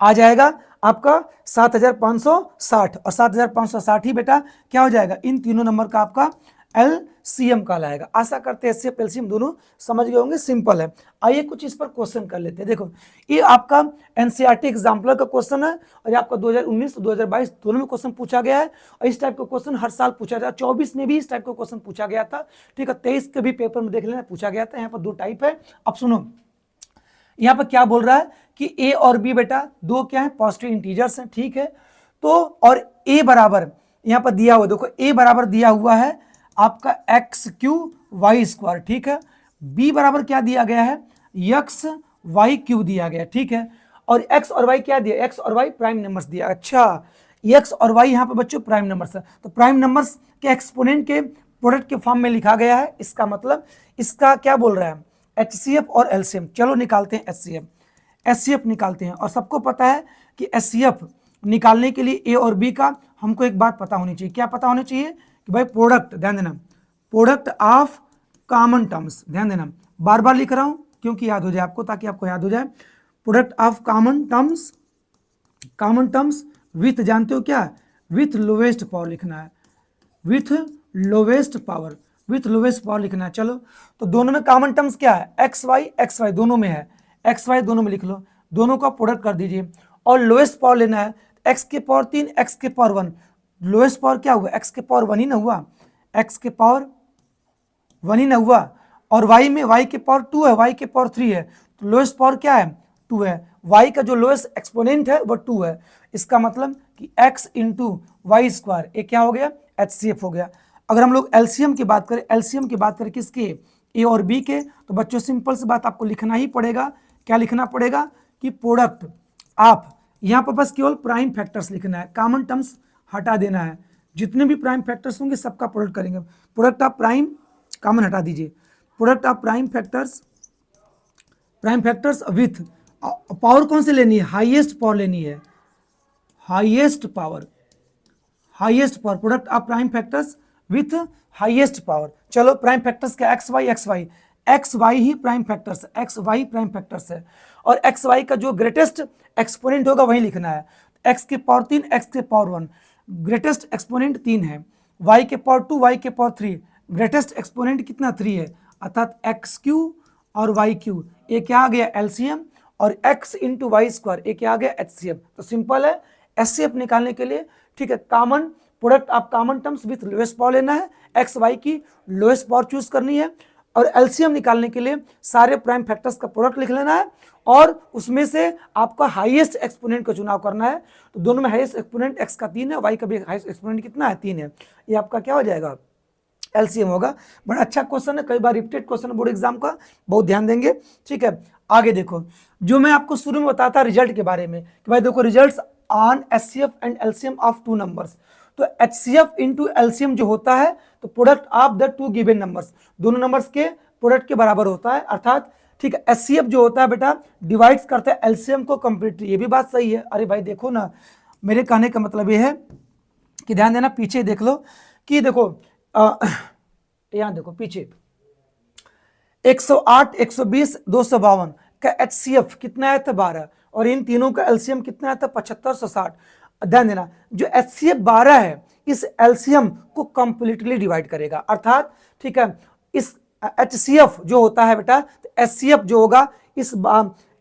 आ जाएगा आपका 7560 और 7560 ही बेटा क्या हो जाएगा, इन तीनों नंबर का आपका एलसीएम कहलाएगा। आशा करते हैं एचसीएफ एलसीएम दोनों समझ गए होंगे, सिंपल है। आइए कुछ इस पर क्वेश्चन कर लेते हैं। देखो ये आपका एनसीईआरटी एग्जाम्पलर का क्वेश्चन है और आपका 2019 और 2022 दोनों में क्वेश्चन पूछा गया है और इस टाइप का क्वेश्चन हर साल पूछा जाता है। 24 में भी इस टाइप का क्वेश्चन पूछा गया था, ठीक है। 23 के भी पेपर में देख लेना पूछा गया था। यहाँ पर 2 टाइप है। अब सुनो यहाँ पर क्या बोल रहा है कि ए और बी बेटा दो क्या है, पॉजिटिव इंटीजर्स हैं, ठीक है। तो और ए बराबर यहाँ पर दिया हुआ, देखो ए बराबर दिया हुआ है आपका एक्स क्यू वाई स्क्वायर, ठीक है। बी बराबर क्या दिया गया है, एक्स वाई क्यू दिया गया, ठीक है। और एक्स और वाई क्या दिया, एक्स और वाई प्राइम नंबर्स दिया। अच्छा एक्स और वाई यहाँ पर बच्चों प्राइम नंबर्स है, तो प्राइम नंबर्स के एक्सपोनेंट के प्रोडक्ट के फॉर्म में लिखा गया है। इसका मतलब इसका क्या बोल रहा है, एचसीएफ और एलसीएम। चलो निकालते हैं एचसीएफ निकालते हैं। और सबको पता है कि एचसीएफ निकालने के लिए ए और बी का हमको एक बात पता होनी चाहिए। क्या पता होनी चाहिए कि भाई प्रोडक्ट, ध्यान देना, प्रोडक्ट ऑफ कॉमन टर्म्स, ध्यान देना, बार बार लिख रहा हूं क्योंकि याद हो जाए आपको, ताकि आपको याद हो जाए। Product of common terms with, जानते हो क्या, विथ लोवेस्ट पावर लिखना है, विथ लोवेस्ट पावर लिखना है। चलो तो दोनों में कॉमन टर्म्स क्या है, एक्स वाई दोनों में है, एक्स वाई दोनों में लिख लो, दोनों का प्रोडक्ट कर दीजिए। और लोएस्ट पावर लेना है, एक्स के पावर 3, एक्स के पावर 1, लोएस्ट पावर क्या हुआ, एक्स के पावर 1 ही ना हुआ, एक्स के पावर 1 ही ना हुआ। और वाई में वाई के पावर 2 है, वाई के पावर 3 है, तो लोएस्ट पावर क्या है, 2 है। वाई का जो लोएस्ट एक्सपोनेंट है वो 2 है। इसका मतलब कि एक्स इंटू वाई स्क्वायर, ये क्या हो गया, एचसीएफ हो गया। अगर हम लोग एलसीएम की बात करें, किसके, ए और बी के, तो बच्चों सिंपल सी बात आपको लिखना ही पड़ेगा। क्या लिखना पड़ेगा कि प्रोडक्ट आप, यहाँ पर बस केवल प्राइम फैक्टर्स लिखना है, कॉमन टर्म्स हटा देना है। जितने भी प्राइम फैक्टर्स होंगे सबका प्रोडक्ट करेंगे। प्रोडक्ट ऑफ प्राइम कॉमन हटा दीजिए, product of prime factors with power कौन से लेनी है, हाईएस्ट पावर लेनी है, highest power, product of prime factors with highest power. चलो प्राइम फैक्टर्स क्या, एक्स वाई ही prime factors, X Y prime factors है। और एक्स वाई का जो ग्रेटेस्ट एक्सपोनेंट होगा वही लिखना है। एक्स के पावर 3, एक्स के पावर 1, ग्रेटेस्ट एक्सपोनेंट 3 है। वाई के पावर 2, वाई के पावर 3, ग्रेटेस्ट एक्सपोनेंट कितना, 3 है। अर्थात एक्स क्यू और वाई क्यू, ये क्या आ गया एलसीएम, और एक्स इंटू वाई स्क्वायर, ये क्या आ गया एचसीएफ। तो सिंपल है, एचसीएफ निकालने के लिए, ठीक है, common product of common terms with lowest power लेना है, एक्स वाई की लोएस्ट पावर चूज करनी है। और एलसीएम निकालने के लिए सारे प्राइम फैक्टर्स का प्रोडक्ट लिख लेना है और उसमें से आपका हाईएस्ट एक्सपोनेंट का चुनाव करना है। तो दोनों में हाईएस्ट एक्सपोनेंट एक्स का 3 है, वाई का भी हाईएस्ट एक्सपोनेंट कितना है, 3 है। ये आपका क्या हो जाएगा, एलसीएम होगा। बड़ा अच्छा क्वेश्चन है, कई बार रिपीटेड क्वेश्चन बोर्ड एग्जाम का, बहुत ध्यान देंगे, ठीक है। आगे देखो, जो मैं आपको शुरू में बताया था रिजल्ट के बारे में कि भाई देखो results on HCF and LCM of 2 numbers. तो एचसीएफ इंटू एलसीएम जो होता है तो product of the 2 given numbers, दोनों नंबर्स के प्रोडक्ट के बराबर होता है। अर्थात ठीक है, एचसीएफ जो होता है बेटा डिवाइड्स करता है एलसीएम को कंप्लीटली। ये भी बात सही है। अरे भाई देखो ना, मेरे कहने का मतलब ये है कि ध्यान देना, पीछे देख लो कि देखो यहाँ देखो पीछे 108, 120, 252 का HCF कितना आया था 12, और इन तीनों का LCM कितना आया था 7560। ध्यान देना, जो HCF 12 है इस LCM को कंप्लीटली डिवाइड करेगा, अर्थात ठीक है इस HCF जो होता है बेटा, तो HCF जो होगा इस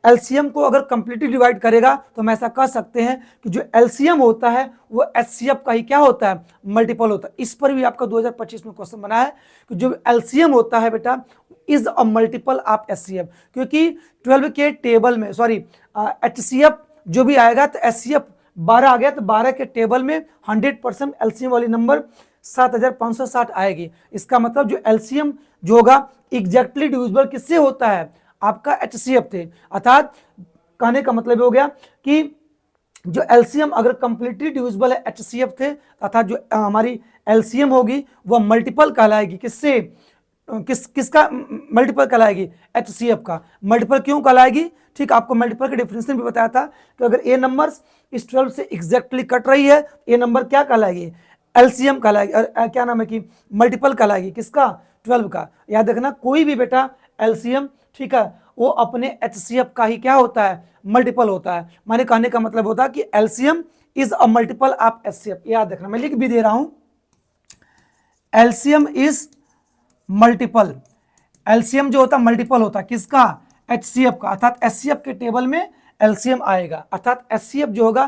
LCM को अगर कंप्लीटली डिवाइड करेगा तो हम ऐसा कह सकते हैं कि जो LCM होता है वो HCF का ही क्या होता है, मल्टीपल होता है। इस पर भी आपका 2025 में क्वेश्चन बना है कि जो LCM होता है बेटा is a multiple of HCF, क्योंकि 12 के टेबल में सॉरी HCF जो भी आएगा तो HCF 12 आ गया तो 12 के टेबल में 100% LCM वाली नंबर 7560 आएगी। इसका मतलब जो LCM जो होगा एग्जैक्टली डिविजिबल किससे होता है, आपका HCF थे, अर्थात कहने का मतलब हो गया कि जो LCM अगर कंप्लीटली डिविजिबल है HCF थे, अर्थात जो हमारी LCM होगी वह मल्टीपल कहलाएगी, किससे किसका मल्टीपल कहलाएगी, HCF का। मल्टीपल क्यों कहलाएगी, ठीक आपको मल्टीपल के डेफिनेशन भी बताया था कि अगर ए नंबर्स इस 12 से एग्जैक्टली कट रही है ए नंबर क्या कहलाएगी, LCM कहलाएगी, और क्या नाम है कि मल्टीपल कहलाएगी, किसका, 12 का। याद रखना कोई भी बेटा LCM ठीक है वो अपने HCF का ही क्या होता है, मल्टीपल होता है। माने कहने का मतलब होता है कि LCM is a multiple of HCF, याद रखना, मैं लिख भी दे रहा हूं, LCM इज मल्टीपल, LCM जो होता है मल्टीपल होता है किसका, HCF का, अर्थात HCF के टेबल में LCM आएगा, अर्थात HCF जो होगा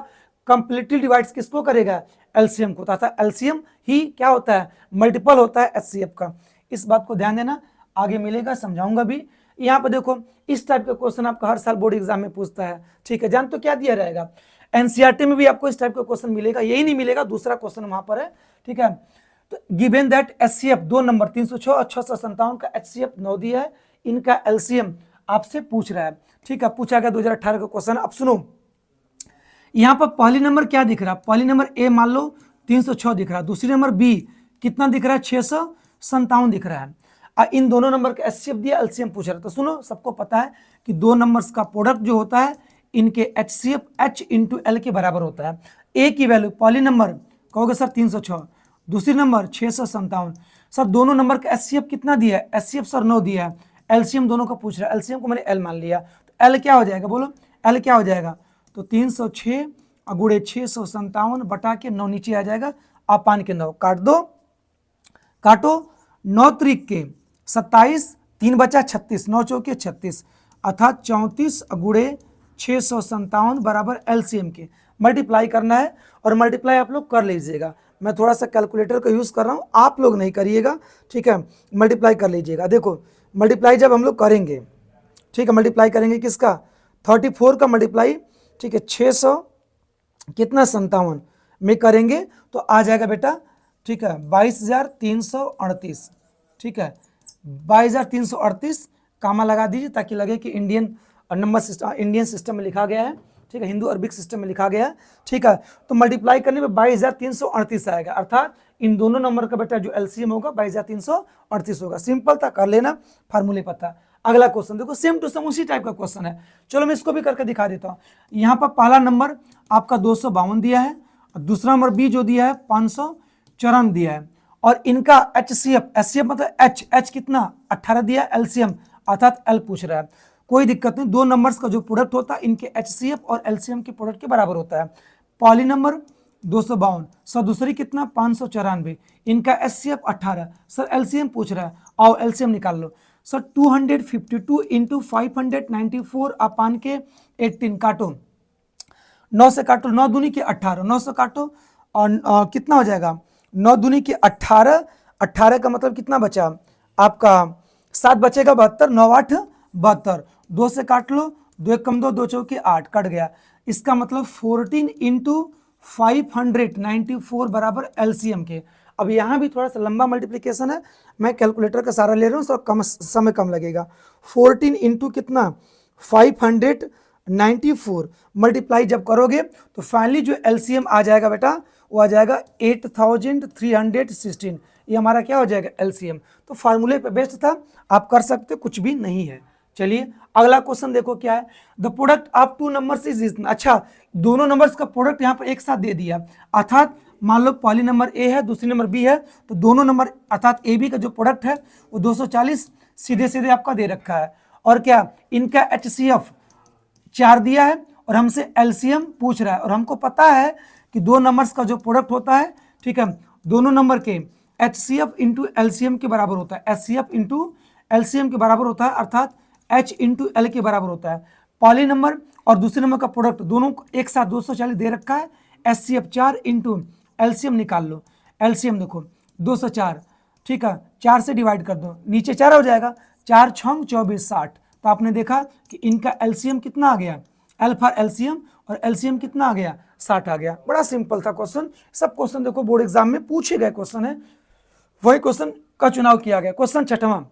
कंप्लीटली डिवाइड्स किसको करेगा, LCM को, अर्थात LCM ही क्या होता है, मल्टीपल होता है HCF का। इस बात को ध्यान देना, आगे मिलेगा समझाऊंगा भी। यहाँ पर देखो इस टाइप का क्वेश्चन आपका हर साल बोर्ड एग्जाम में पूछता है, ठीक है, जान तो क्या दिया रहेगा, NCERT में भी आपको इस टाइप का क्वेश्चन मिलेगा, यही नहीं मिलेगा दूसरा क्वेश्चन वहां पर है, ठीक है। तो गिवन दैट HCF 2 नंबर 306 और 657 का HCF 9 दिया है, इनका LCM आपसे पूछ रहा है, ठीक है, पूछा गया 2018 का क्वेश्चन। अब सुनो यहाँ पर पहली नंबर क्या दिख रहा है, पहली नंबर ए मान लो 306 दिख रहा है, दूसरी नंबर बी कितना दिख रहा है 657 दिख रहा है, इन दोनों नंबर का HCF दिया, LCM पूछ रहा है। तो सुनो सबको पता है कि दो नंबर्स का प्रोडक्ट जो होता है इनके HCF H इंटू L के बराबर होता है। ए की वैल्यू पहली नंबर कहोगे सर 306, दूसरी नंबर 657, सर दोनों नंबर का HCF कितना दिया है, HCF सर 9 दिया है, LCM दोनों का पूछ रहा है, LCM को मैंने L मान लिया, तो L क्या हो जाएगा बोलो, L क्या हो जाएगा, तो 306 गुणे 657 बटा के 9 नीचे आ जाएगा, आप 5 के 9 काट दो, काटो 9 त्रिक के 27, 3 बचा 36, 9 चौके 36, अर्थात 34 गुणे 657 बराबर LCM के मल्टीप्लाई करना है, और मल्टीप्लाई आप लोग कर लीजिएगा, मैं थोड़ा सा कैलकुलेटर का यूज़ कर रहा हूँ, आप लोग नहीं करिएगा, ठीक है, मल्टीप्लाई कर लीजिएगा। देखो मल्टीप्लाई जब हम लोग करेंगे, ठीक है, मल्टीप्लाई करेंगे किसका, 34 का मल्टीप्लाई, ठीक है, 600 कितना 57 में करेंगे तो आ जाएगा बेटा, ठीक है, 22,338, ठीक है, 22,338 कामा लगा दीजिए ताकि लगे कि Indian number system, Indian system में लिखा गया है, ठीक है, हिंदू अरबिक सिस्टम में लिखा गया है, ठीक है। तो मल्टीप्लाई करने में 22,338 आएगा, अर्थात इन दोनों नंबर का बेटा जो LCM होगा 22,338 होगा। सिंपल था, कर लेना, फार्मूले पता। अगला क्वेश्चन देखो सेम टू सेम उसी टाइप का क्वेश्चन है, चलो मैं इसको भी करके दिखा देता हूँ। यहाँ पर पहला नंबर आपका 252 दिया है, और दूसरा नंबर बी जो दिया है 554 दिया है, और इनका HCF मतलब H कितना 18 दिया, LCM अर्थात L पूछ रहा है। कोई दिक्कत नहीं, दो नंबर्स का जो प्रोडक्ट होता है इनके HCF और LCM के प्रोडक्ट के बराबर होता है। पहली नंबर 252, सर दूसरी कितना 594, इनका HCF 18, सर LCM पूछ रहा है, आओ LCM निकाल लो। सर 252 इंटू 594 अपान के 18 काटो, 9 से काटो, 9 दूनी के 18, 9 से काटो और कितना हो जाएगा 9 दूनी के 18, 18 का मतलब कितना बचा आपका 7 बचेगा 72, 9 8 72, 2 से काट लो, 2 1 कम 2, 2 चौके 8 कट गया। इसका मतलब 14 इंटू 594 बराबर LCM के। अब यहाँ भी थोड़ा सा लंबा मल्टीप्लिकेशन है, मैं कैलकुलेटर का सारा ले रहा हूँ, तो कम समय कम लगेगा। 14 इंटू कितना 594 मल्टीप्लाई जब करोगे तो फाइनली जो LCM आ जाएगा बेटा वो आ जाएगा 8316, ये हमारा क्या हो जाएगा LCM। तो फार्मूले पे बेस्ड था, आप कर सकते, कुछ भी नहीं है। चलिए अगला क्वेश्चन देखो क्या है, the product of two numbers is, अच्छा दोनों नंबर्स का प्रोडक्ट यहाँ पर एक साथ दे दिया, अर्थात मान लो पहली नंबर A है दूसरी नंबर B है, तो दोनों नंबर अर्थात AB का जो प्रोडक्ट है वो 240 सीधे सीधे आपका दे रखा है। और क्या इनका HCF 4 दिया है और हमसे LCM पूछ रहा है, और हमको पता है कि दो नंबर्स का जो प्रोडक्ट होता है, ठीक है, दोनों नंबर के HCF इंटू LCM के बराबर होता है, HCF इंटू LCM के बराबर होता है, अर्थात H इंटू L के बराबर होता है। पहले नंबर और दूसरे नंबर का प्रोडक्ट दोनों को एक साथ 240 दे रखा है, HCF 4 इंटू LCM निकाल लो। LCM देखो 204, ठीक है, 4 से डिवाइड कर दो, नीचे 4 हो जाएगा, 4 छंग 24 60। तो आपने देखा कि इनका LCM कितना आ गया, L फॉर LCM, और LCM कितना आ गया, 60 आ गया। बड़ा सिंपल था क्वेश्चन। सब क्वेश्चन देखो बोर्ड एग्जाम में पूछे गए क्वेश्चन है, वही क्वेश्चन का चुनाव किया गया। क्वेश्चन 6वां,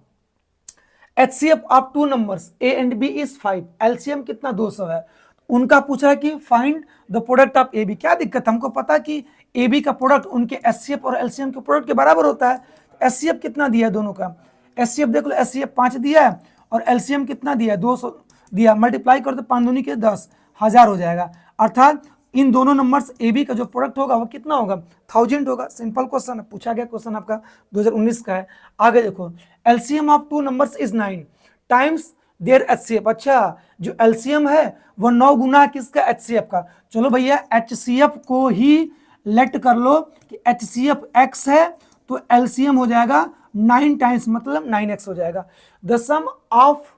HCF of two numbers A and B is 5, LCM कितना 200 है। उनका पूछा है कि find the product of AB। क्या दिक्कत, हमको पता है कि AB का प्रोडक्ट उनके HCF और LCM के प्रोडक्ट के बराबर होता है। HCF कितना दिया है दोनों का, HCF देख लो, HCF 5 दिया है और LCM कितना दिया है 200 दिया, मल्टीप्लाई कर दो 5 दूनी के 10, 1000 हो जाएगा। अर्थात इन दोनों नंबर्स AB का जो प्रोडक्ट होगा वो कितना होगा, 1000 होगा। सिंपल क्वेश्चन है, पूछा गया क्वेश्चन आपका 2019 का है। आगे देखो, LCM of two numbers is 9 times their HCF। अच्छा, जो LCM है वो 9 गुना किसका, HCF का। चलो भैया HCF को ही लेट कर लो कि HCF x है, तो LCM हो जाएगा 9 टाइम्स, मतलब 9x हो जाएगा। The sum of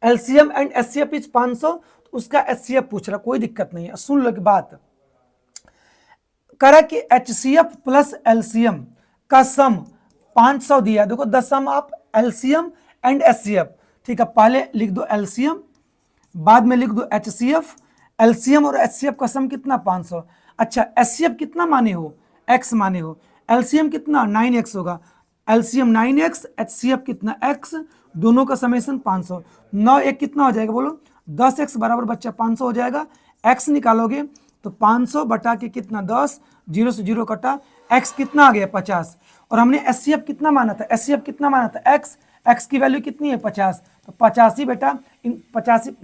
LCM and HCF is 500, तो उसका HCF पूछ रहा, कोई दिक्कत नहीं है, सुन लो की बात। करा कि HCF प्लस LCM का सम 500 दिया। देखो the sum of LCM and HCF, ठीक है, पहले लिख दो LCM, बाद में लिख दो HCF। LCM और HCF का सम कितना, 500। अच्छा, HCF कितना माने हो, x माने हो, LCM कितना 9x होगा, LCM 9x, HCF कितना x, दोनों का समेशन 500। 9 एक कितना हो जाएगा बोलो, 10x बराबर बच्चा 500 हो जाएगा। x निकालोगे तो 500 बटा के कितना 10, 0 से 0 कटा, x कितना आ गया 50। और हमने HCF कितना माना था, HCF कितना माना था x की वैल्यू कितनी है 50, तो 85 बेटा, इन 85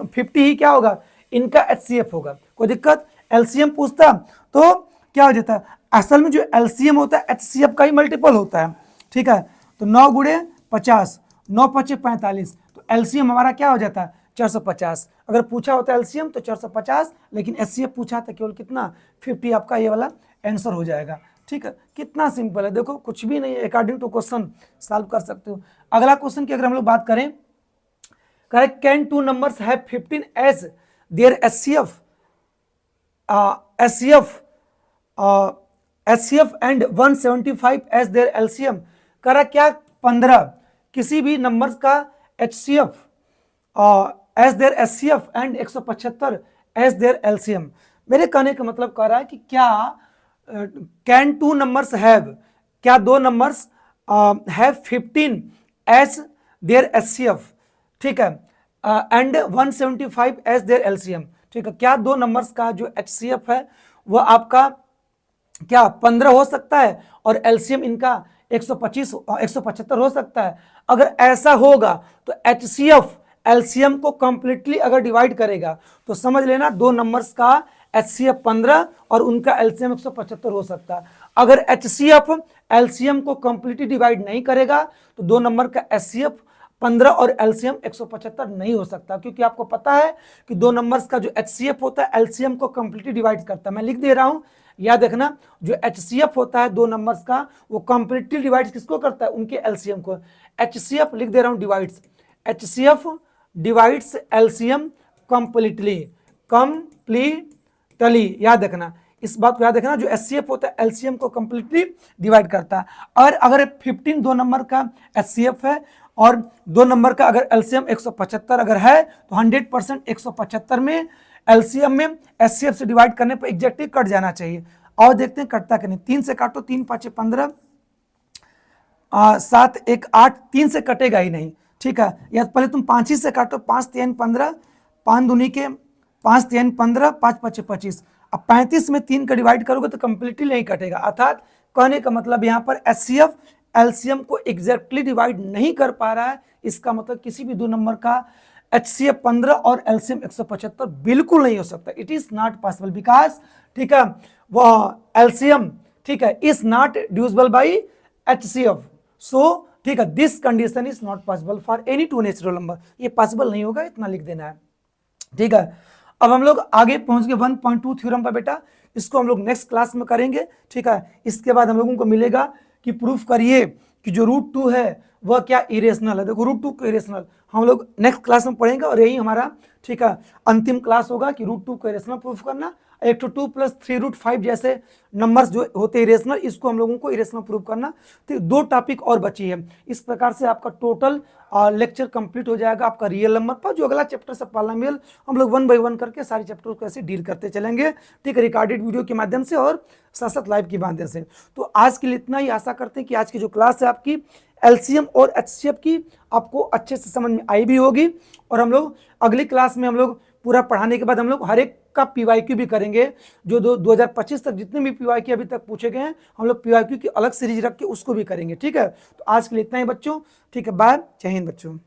50 ही क्या होगा, इनका HCF होगा। कोई दिक्कत, LCM पूछता तो क्या हो जाता है, असल में जो LCM होता है HCF का ही मल्टीपल होता है, ठीक है। तो 9 गुणे 50, 9 पचे 45, तो LCM हमारा क्या हो जाता है 450। अगर पूछा होता LCM तो 450, लेकिन HCF पूछा था केवल कितना 50, आपका ये वाला आंसर हो जाएगा। ठीक है, कितना सिंपल है, देखो कुछ भी नहीं है, अकॉर्डिंग टू क्वेश्चन सॉल्व कर सकते हो। अगला क्वेश्चन की अगर हम लोग बात करें, correct, can two numbers have 15 as their HCF and 175 as their LCM। करा क्या, 15 किसी भी नंबर्स का HCF as their HCF and 175 as their LCM। मेरे कहने का मतलब कह रहा है कि क्या कैन टू नंबर्स हैव, क्या दो numbers have 15 as their HCF, ठीक है, एंड 175 एज देयर LCM, ठीक है, क्या दो नंबर्स का जो HCF है वो आपका क्या 15 हो सकता है और LCM इनका 125 175 हो सकता है। अगर ऐसा होगा तो HCF LCM को कंप्लीटली अगर डिवाइड करेगा तो समझ लेना दो नंबर्स का HCF 15 और उनका LCM 175 हो सकता है। अगर HCF LCM को कंप्लीटली डिवाइड नहीं करेगा तो दो नंबर का HCF 15 और LCM 175 नहीं हो सकता, क्योंकि आपको पता है कि दो नंबर्स का जो HCF होता है LCM को कंप्लीटली डिवाइड करता है। मैं लिख दे रहा हूं, याद रखना, जो HCF होता है दो नंबर्स का वो कंप्लीटली डिवाइड किसको करता है, उनके LCM को। HCF लिख दे रहा हूं divides, HCF divides LCM completely, completely, याद रखना इस बात को, याद रखना, जो HCF होता है LCM को कंप्लीटली डिवाइड करता है। और अगर 15 दो नंबर का HCF है और दो नंबर का अगर LCM 175 अगर है तो 100% 175 में LCM में HCF से डिवाइड करने पर एग्जैक्टली कट जाना चाहिए। और देखते हैं कटता कि नहीं, 3 से काटो, 3 5 15, 7 1 8, 3 से कटेगा ही नहीं, ठीक है। या पहले तुम 5 ही से काटो, 5 3 15, 5 दूनी के 5 3 15, 5 5 25। अब 35 में 3 का डिवाइड करोगे तो कंप्लीटली नहीं कटेगा। अर्थात कहने का मतलब यहाँ पर HCF LCM को एग्जैक्टली डिवाइड नहीं कर पा रहा है, इसका मतलब किसी भी दो नंबर का HCF 15 और LCM 175 बिल्कुल नहीं हो सकता। It is not possible because, ठीक है, वो LCM, ठीक है, is not divisible by HCF, सो ठीक है, this condition is not possible for any two natural number, ये पॉसिबल नहीं होगा, इतना लिख देना है। ठीक है, अब हम लोग आगे पहुंच गए 1.2 थ्योरम पर बेटा, इसको हम लोग नेक्स्ट क्लास में करेंगे। ठीक है, इसके बाद हम लोगों को मिलेगा कि प्रूफ करिए कि जो √2 है वह क्या इरेशनल है। देखो √2 को इरेशनल हम लोग नेक्स्ट क्लास में पढ़ेंगे और यही हमारा ठीक है अंतिम क्लास होगा कि √2 को इरेशनल प्रूफ करना। 1 to 2 + 3√5 जैसे नंबर्स जो होते हैं इरेशनल, इसको हम लोगों को इरेशनल प्रूफ करना। तो 2 टॉपिक और बची है। इस प्रकार से आपका टोटल लेक्चर कंप्लीट हो जाएगा आपका रियल नंबर पर। जो अगला चैप्टर से पॉलिनोमियल हम लोग 1 by 1 करके सारे चैप्टर को ऐसे डील करते चलेंगे। ठीक है, रिकॉर्डेड वीडियो के माध्यम से और साथ साथ लाइव के माध्यम से। तो आज के लिए इतना ही। आशा करते हैं कि आज की जो क्लास है आपकी एलसीएम और एचसीएफ की आपको अच्छे से समझ में आई भी होगी। और हम लोग अगली क्लास में हम लोग पूरा पढ़ाने के बाद हम लोग हर एक का पीवाईक्यू भी करेंगे। जो 2025 तक जितने भी पीवाईक्यू अभी तक पूछे गए हैं हम लोग पीवाईक्यू की अलग सीरीज रख के उसको भी करेंगे। ठीक है, तो आज के लिए इतना ही बच्चों। ठीक है, बाय, जय हिंद बच्चों।